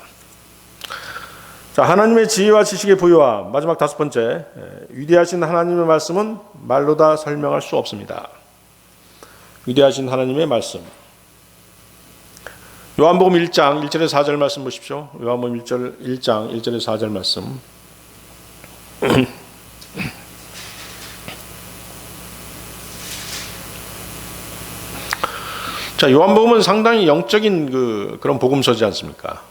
자, 하나님의 지혜와 지식의 부여와 마지막 다섯 번째, 위대하신 하나님의 말씀은 말로 다 설명할 수 없습니다. 위대하신 하나님의 말씀. 요한복음 1장 1절에 4절 말씀 보십시오. 요한복음 1장 1절에 4절 말씀. 자, 요한복음은 상당히 영적인 그런 복음서지 않습니까?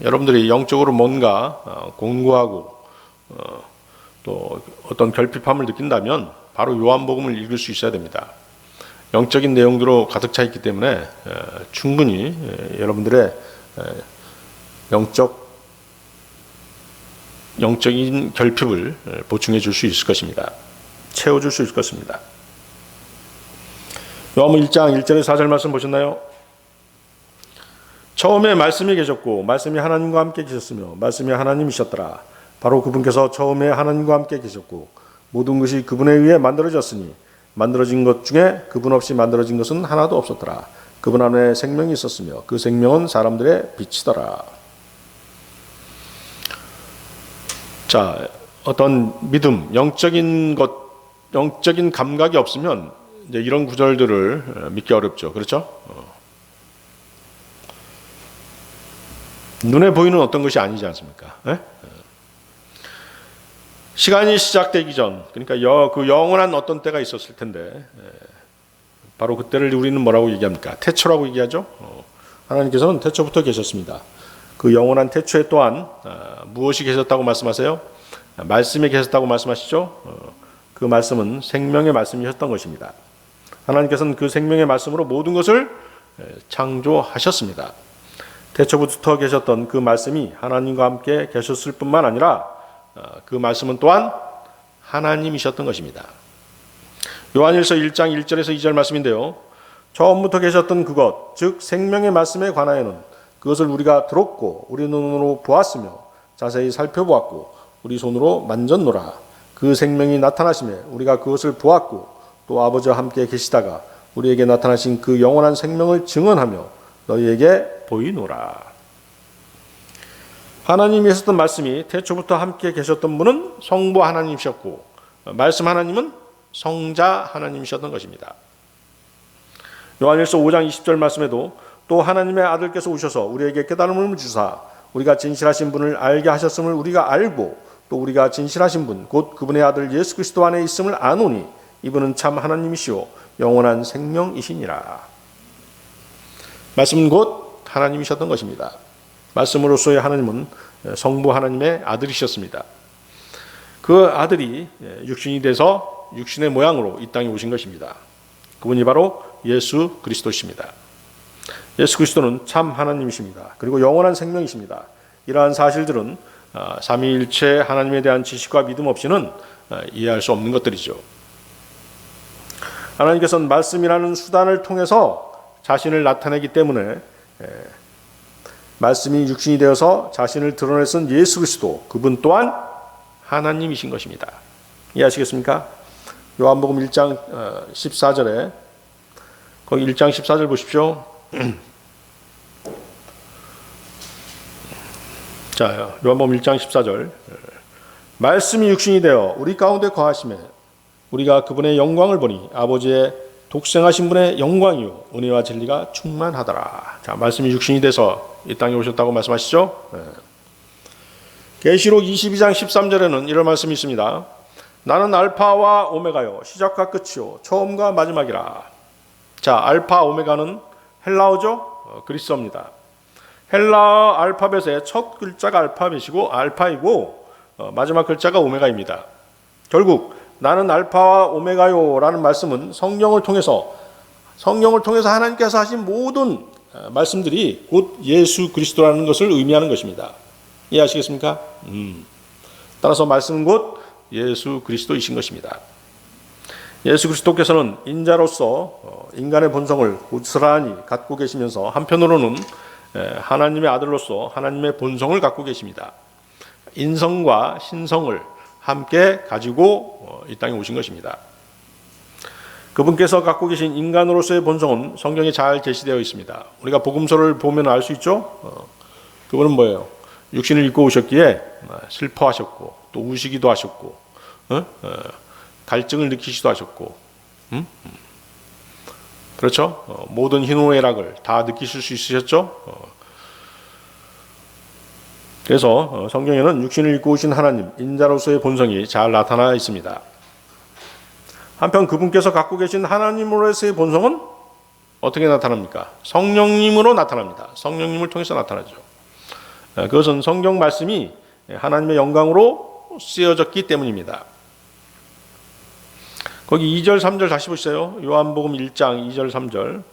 여러분들이 영적으로 뭔가 공부하고 또 어떤 결핍함을 느낀다면 바로 요한복음을 읽을 수 있어야 됩니다. 영적인 내용으로 가득 차 있기 때문에 충분히 여러분들의 영적인 결핍을 보충해 줄 수 있을 것입니다. 채워줄 수 있을 것입니다. 요한복음 1장 1절에 4절 말씀 보셨나요? 처음에 말씀이 계셨고 말씀이 하나님과 함께 계셨으며 말씀이 하나님이셨더라. 바로 그분께서 처음에 하나님과 함께 계셨고 모든 것이 그분에 의해 만들어졌으니 만들어진 것 중에 그분 없이 만들어진 것은 하나도 없었더라. 그분 안에 생명이 있었으며 그 생명은 사람들의 빛이더라. 자, 어떤 믿음, 영적인 감각이 없으면 이제 이런 구절들을 믿기 어렵죠. 그렇죠? 눈에 보이는 어떤 것이 아니지 않습니까? 네? 시간이 시작되기 전, 그러니까 그 영원한 어떤 때가 있었을 텐데, 바로 그때를 우리는 뭐라고 얘기합니까? 태초라고 얘기하죠. 하나님께서는 태초부터 계셨습니다. 그 영원한 태초에 또한 무엇이 계셨다고 말씀하세요? 말씀이 계셨다고 말씀하시죠. 그 말씀은 생명의 말씀이셨던 것입니다. 하나님께서는 그 생명의 말씀으로 모든 것을 창조하셨습니다. 태초부터 계셨던 그 말씀이 하나님과 함께 계셨을 뿐만 아니라 그 말씀은 또한 하나님이셨던 것입니다. 요한일서 1장 1절에서 2절 말씀인데요. 처음부터 계셨던 그것, 즉 생명의 말씀에 관하여는 그것을 우리가 들었고 우리 눈으로 보았으며 자세히 살펴보았고 우리 손으로 만졌노라. 그 생명이 나타나심에 우리가 그것을 보았고 또 아버지와 함께 계시다가 우리에게 나타나신 그 영원한 생명을 증언하며 너희에게 보이노라. 하나님이 하셨던 말씀이 태초부터 함께 계셨던 분은 성부 하나님이셨고 말씀 하나님은 성자 하나님이셨던 것입니다. 요한일서 5장 20절 말씀에도 또 하나님의 아들께서 오셔서 우리에게 깨달음을 주사 우리가 진실하신 분을 알게 하셨음을 우리가 알고 또 우리가 진실하신 분 곧 그분의 아들 예수 그리스도 안에 있음을 아노니 이분은 참 하나님이시오 영원한 생명이시니라. 말씀은 곧 하나님이셨던 것입니다. 말씀으로서의 하나님은 성부 하나님의 아들이셨습니다. 그 아들이 육신이 돼서 육신의 모양으로 이 땅에 오신 것입니다. 그분이 바로 예수 그리스도십니다. 예수 그리스도는 참 하나님이십니다. 그리고 영원한 생명이십니다. 이러한 사실들은 삼위일체 하나님에 대한 지식과 믿음 없이는 이해할 수 없는 것들이죠. 하나님께서는 말씀이라는 수단을 통해서 자신을 나타내기 때문에 말씀이 육신이 되어서 자신을 드러내신 예수 그리스도 그분 또한 하나님이신 것입니다. 이해하시겠습니까? 요한복음 1장 14절에 거기 1장 14절 보십시오. 자, 요한복음 1장 14절 말씀이 육신이 되어 우리 가운데 거하심에 우리가 그분의 영광을 보니 아버지의 독생하신 분의 영광이요 은혜와 진리가 충만하더라. 자, 말씀이 육신이 돼서 이 땅에 오셨다고 말씀하시죠. 계시록 22장 13절에는 이런 말씀이 있습니다. 나는 알파와 오메가요 시작과 끝이요 처음과 마지막이라. 자, 알파 오메가는 헬라어죠. 그리스어입니다. 헬라 알파벳의 첫 글자가 알파이고 마지막 글자가 오메가입니다. 결국 나는 알파와 오메가요라는 말씀은 성령을 통해서 하나님께서 하신 모든 말씀들이 곧 예수 그리스도라는 것을 의미하는 것입니다. 이해하시겠습니까? 따라서 말씀은 곧 예수 그리스도이신 것입니다. 예수 그리스도께서는 인자로서 인간의 본성을 고스란히 갖고 계시면서 한편으로는 하나님의 아들로서 하나님의 본성을 갖고 계십니다. 인성과 신성을 함께 가지고 이 땅에 오신 것입니다. 그분께서 갖고 계신 인간으로서의 본성은 성경에 잘 제시되어 있습니다. 우리가 복음서를 보면 알 수 있죠. 그분은 뭐예요? 육신을 입고 오셨기에 슬퍼하셨고 또 우시기도 하셨고 갈증을 느끼시기도 하셨고 그렇죠? 모든 희노애락을 다 느끼실 수 있으셨죠? 그래서 성경에는 육신을 입고 오신 하나님, 인자로서의 본성이 잘 나타나 있습니다. 한편 그분께서 갖고 계신 하나님으로서의 본성은 어떻게 나타납니까? 성령님으로 나타납니다. 성령님을 통해서 나타나죠. 그것은 성경 말씀이 하나님의 영광으로 쓰여졌기 때문입니다. 거기 2절, 3절 다시 보시죠. 요한복음 1장 2절, 3절.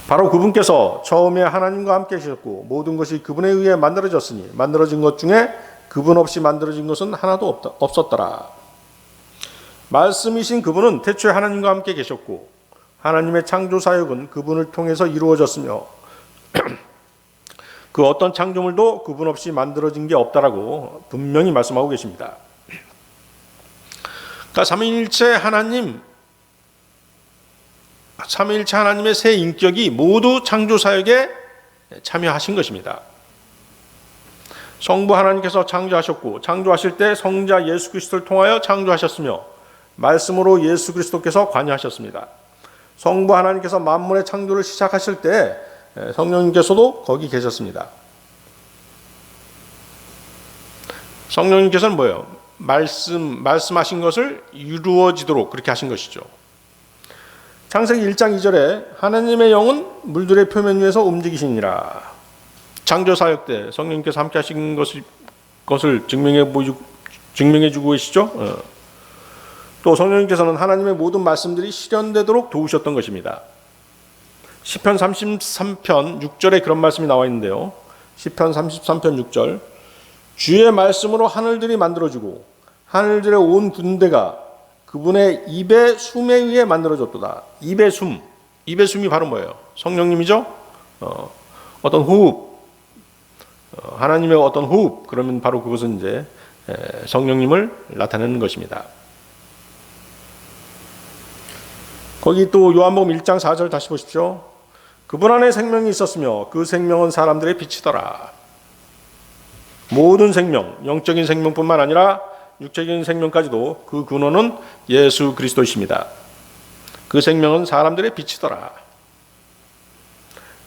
바로 그분께서 처음에 하나님과 함께 계셨고 모든 것이 그분에 의해 만들어졌으니 만들어진 것 중에 그분 없이 만들어진 것은 하나도 없었더라. 말씀이신 그분은 태초에 하나님과 함께 계셨고 하나님의 창조 사역은 그분을 통해서 이루어졌으며 그 어떤 창조물도 그분 없이 만들어진 게 없다라고 분명히 말씀하고 계십니다. 그러니까 삼위일체 하나님의 세 인격이 모두 창조 사역에 참여하신 것입니다. 성부 하나님께서 창조하셨고 창조하실 때 성자 예수 그리스도를 통하여 창조하셨으며 말씀으로 예수 그리스도께서 관여하셨습니다. 성부 하나님께서 만물의 창조를 시작하실 때 성령님께서도 거기 계셨습니다. 성령님께서는 뭐예요? 말씀하신 것을 이루어지도록 그렇게 하신 것이죠. 창세기 1장 2절에 하나님의 영은 물들의 표면 위에서 움직이시니라. 창조 사역 때 성령님께서 함께 하신 것을 증명해 주고 계시죠. 또 성령님께서는 하나님의 모든 말씀들이 실현되도록 도우셨던 것입니다. 시편 33편 6절에 그런 말씀이 나와 있는데요. 시편 33편 6절 주의 말씀으로 하늘들이 만들어지고 하늘들의 온 군대가 그분의 입의 숨에 의해 만들어졌도다. 입의 숨이 바로 뭐예요? 성령님이죠. 어떤 호흡, 하나님의 어떤 호흡, 그러면 바로 그것은 이제 성령님을 나타내는 것입니다. 거기 또 요한복음 1장 4절 다시 보십시오. 그분 안에 생명이 있었으며 그 생명은 사람들의 빛이더라. 모든 생명, 영적인 생명뿐만 아니라 육적인 생명까지도 그 근원은 예수 그리스도이십니다. 그 생명은 사람들의 빛이더라.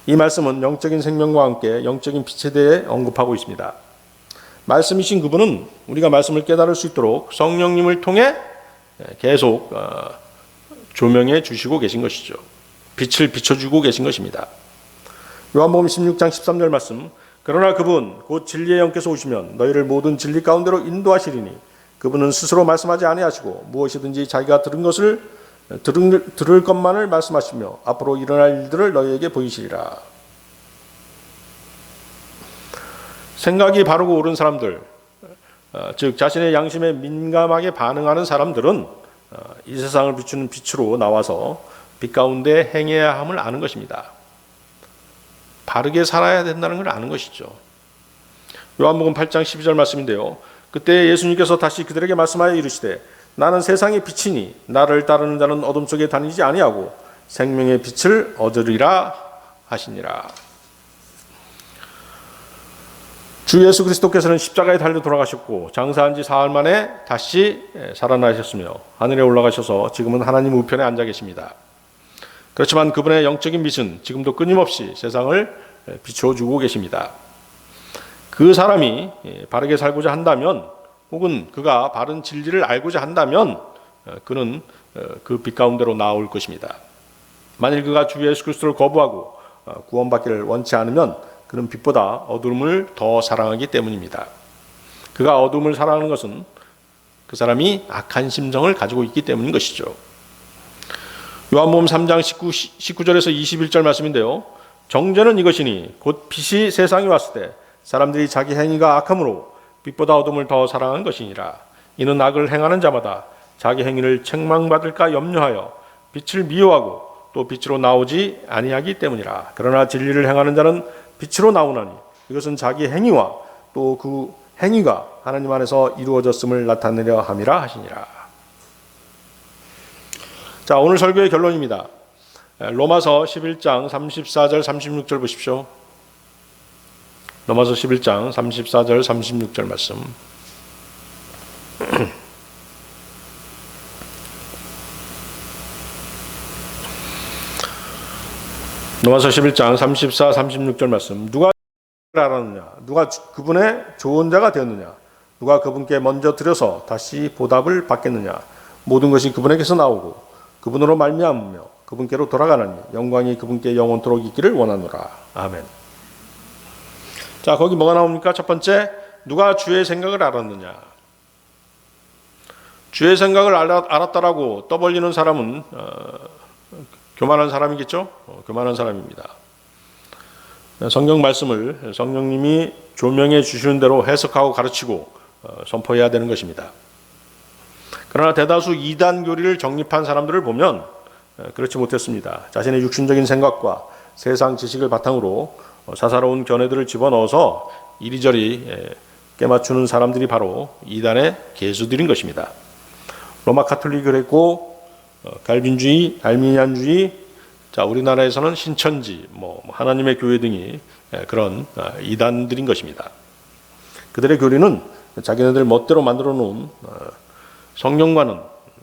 이 말씀은 영적인 생명과 함께 영적인 빛에 대해 언급하고 있습니다. 말씀이신 그분은 우리가 말씀을 깨달을 수 있도록 성령님을 통해 계속 조명해 주시고 계신 것이죠. 빛을 비춰주고 계신 것입니다. 요한복음 16장 13절 말씀 그러나 그분 곧 진리의 영께서 오시면 너희를 모든 진리 가운데로 인도하시리니 그분은 스스로 말씀하지 아니하시고 무엇이든지 자기가 들을 것만을 말씀하시며 앞으로 일어날 일들을 너희에게 보이시리라. 생각이 바르고 옳은 사람들, 즉 자신의 양심에 민감하게 반응하는 사람들은 이 세상을 비추는 빛으로 나와서 빛 가운데 행해야 함을 아는 것입니다. 바르게 살아야 된다는 걸 아는 것이죠. 요한복음 8장 12절 말씀인데요. 그때 예수님께서 다시 그들에게 말씀하여 이르시되 나는 세상의 빛이니 나를 따르는 자는 어둠 속에 다니지 아니하고 생명의 빛을 얻으리라 하시니라. 주 예수 그리스도께서는 십자가에 달려 돌아가셨고 장사한 지 사흘 만에 다시 살아나셨으며 하늘에 올라가셔서 지금은 하나님 우편에 앉아 계십니다. 그렇지만 그분의 영적인 빛은 지금도 끊임없이 세상을 비추어주고 계십니다. 그 사람이 바르게 살고자 한다면 혹은 그가 바른 진리를 알고자 한다면 그는 그 빛 가운데로 나올 것입니다. 만일 그가 주 예수 그리스도를 거부하고 구원받기를 원치 않으면 그는 빛보다 어둠을 더 사랑하기 때문입니다. 그가 어둠을 사랑하는 것은 그 사람이 악한 심정을 가지고 있기 때문인 것이죠. 요한복음 3장 19절에서 21절 말씀인데요. 정죄는 이것이니 곧 빛이 세상에 왔을 때 사람들이 자기 행위가 악함으로 빛보다 어둠을 더 사랑한 것이니라. 이는 악을 행하는 자마다 자기 행위를 책망받을까 염려하여 빛을 미워하고 또 빛으로 나오지 아니하기 때문이라. 그러나 진리를 행하는 자는 빛으로 나오나니 이것은 자기 행위와 또 그 행위가 하나님 안에서 이루어졌음을 나타내려 함이라 하시니라. 자, 오늘 설교의 결론입니다. 로마서 11장 34절 36절 보십시오. 로마서 11장 34절 36절 말씀. 로마서 11장 34, 36절 말씀. 누가 알았느냐? 누가 그분의 좋은 자가 되었느냐? 누가 그분께 먼저 드려서 다시 보답을 받겠느냐? 모든 것이 그분에게서 나오고 그분으로 말미암으며 그분께로 돌아가나니 영광이 그분께 영원토록 있기를 원하노라. 아멘. 자, 거기 뭐가 나옵니까? 첫 번째, 누가 주의 생각을 알았느냐? 주의 생각을 알았다라고 떠벌리는 사람은 교만한 사람이겠죠? 교만한 사람입니다. 성경 말씀을 성령님이 조명해 주시는 대로 해석하고 가르치고 선포해야 되는 것입니다. 그러나 대다수 이단 교리를 정립한 사람들을 보면 그렇지 못했습니다. 자신의 육신적인 생각과 세상 지식을 바탕으로 사사로운 견해들을 집어넣어서 이리저리 깨맞추는 사람들이 바로 이단의 개수들인 것입니다. 로마 카톨릭을 했고 갈빈주의, 알미니안주의, 자, 우리나라에서는 신천지, 하나님의 교회 등이 그런 이단들인 것입니다. 그들의 교리는 자기네들 멋대로 만들어 놓은 성경과는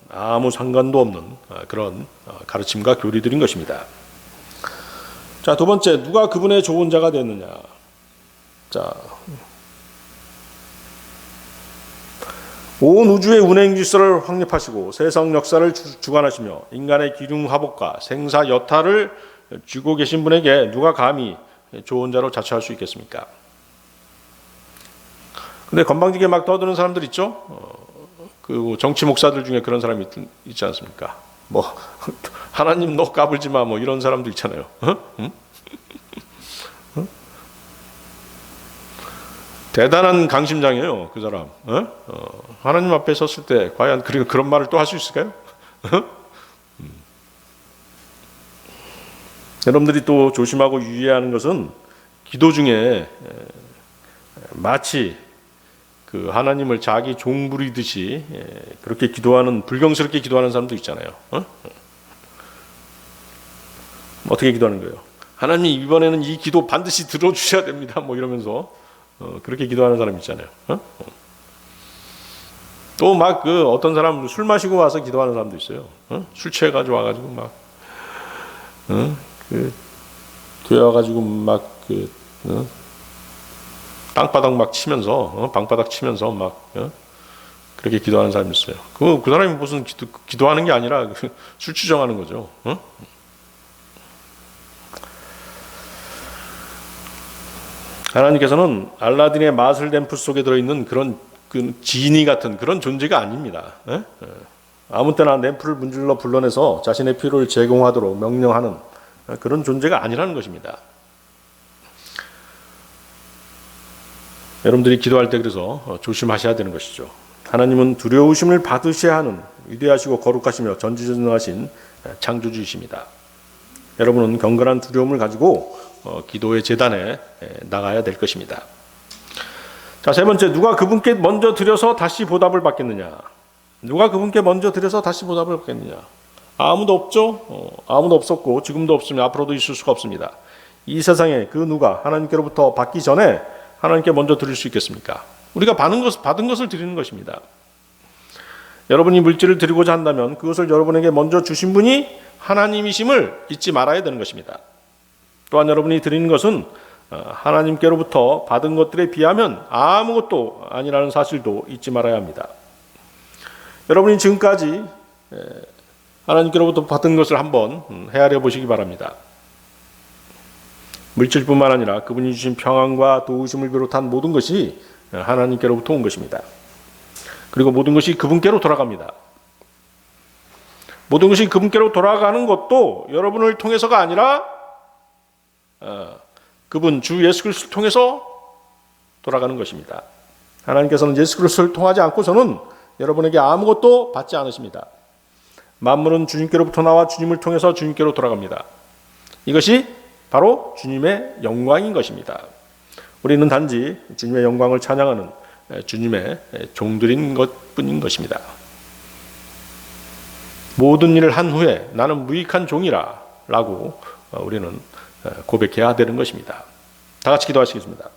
아무 상관도 없는 그런 가르침과 교리들인 것입니다. 자, 두 번째, 누가 그분의 좋은 자가 됐느냐? 자, 온 우주의 운행 질서를 확립하시고 세상 역사를 주관하시며 인간의 기륭 화복과 생사 여타를 쥐고 계신 분에게 누가 감히 좋은 자로 자처할 수 있겠습니까? 근데 건방지게 막 떠드는 사람들 있죠? 그 정치 목사들 중에 그런 사람이 있지 않습니까? 하나님 너 까불지 마, 이런 사람도 있잖아요. 응? 대단한 강심장이에요, 그 사람. 하나님 앞에 섰을 때 과연 그런 말을 또 할 수 있을까요? 여러분들이 또 조심하고 유의해야 하는 것은 기도 중에 마치 그 하나님을 자기 종 부리듯이 그렇게 기도하는, 불경스럽게 기도하는 사람도 있잖아요. 어떻게 기도하는 거예요? 하나님 이번에는 이 기도 반드시 들어주셔야 됩니다. 이러면서 그렇게 기도하는 사람 있잖아요. 또 막 어떤 사람 술 마시고 와서 기도하는 사람도 있어요. 술 취해가지고 와가지고 막 교회 와가지고 막 땅바닥 막 치면서 방바닥 치면서 막 그렇게 기도하는 사람이 있어요. 그 사람이 무슨 기도하는 게 아니라 술 추정하는 거죠. 하나님께서는 알라딘의 마술 램프 속에 들어있는 그런 지니 같은 그런 존재가 아닙니다. 아무 때나 램프를 문질러 불러내서 자신의 필요를 제공하도록 명령하는 그런 존재가 아니라는 것입니다. 여러분들이 기도할 때 그래서 조심하셔야 되는 것이죠. 하나님은 두려우심을 받으셔야 하는 위대하시고 거룩하시며 전지전능하신 창조주이십니다. 여러분은 경건한 두려움을 가지고 기도의 제단에 나가야 될 것입니다. 자, 세 번째, 누가 그분께 먼저 드려서 다시 보답을 받겠느냐? 누가 그분께 먼저 드려서 다시 보답을 받겠느냐? 아무도 없죠. 아무도 없었고 지금도 없으면 앞으로도 있을 수가 없습니다. 이 세상에 그 누가 하나님께로부터 받기 전에 하나님께 먼저 드릴 수 있겠습니까? 우리가 받은 것을 드리는 것입니다. 여러분이 물질을 드리고자 한다면 그것을 여러분에게 먼저 주신 분이 하나님이심을 잊지 말아야 되는 것입니다. 또한 여러분이 드리는 것은 하나님께로부터 받은 것들에 비하면 아무것도 아니라는 사실도 잊지 말아야 합니다. 여러분이 지금까지 하나님께로부터 받은 것을 한번 헤아려 보시기 바랍니다. 물질뿐만 아니라 그분이 주신 평안과 도우심을 비롯한 모든 것이 하나님께로부터 온 것입니다. 그리고 모든 것이 그분께로 돌아갑니다. 모든 것이 그분께로 돌아가는 것도 여러분을 통해서가 아니라 그분 주 예수 그리스도를 통해서 돌아가는 것입니다. 하나님께서는 예수 그리스도를 통하지 않고서는 여러분에게 아무것도 받지 않으십니다. 만물은 주님께로부터 나와 주님을 통해서 주님께로 돌아갑니다. 이것이 바로 주님의 영광인 것입니다. 우리는 단지 주님의 영광을 찬양하는 주님의 종들인 것뿐인 것입니다. 모든 일을 한 후에 나는 무익한 종이라 라고 우리는 고백해야 되는 것입니다. 다 같이 기도하시겠습니다.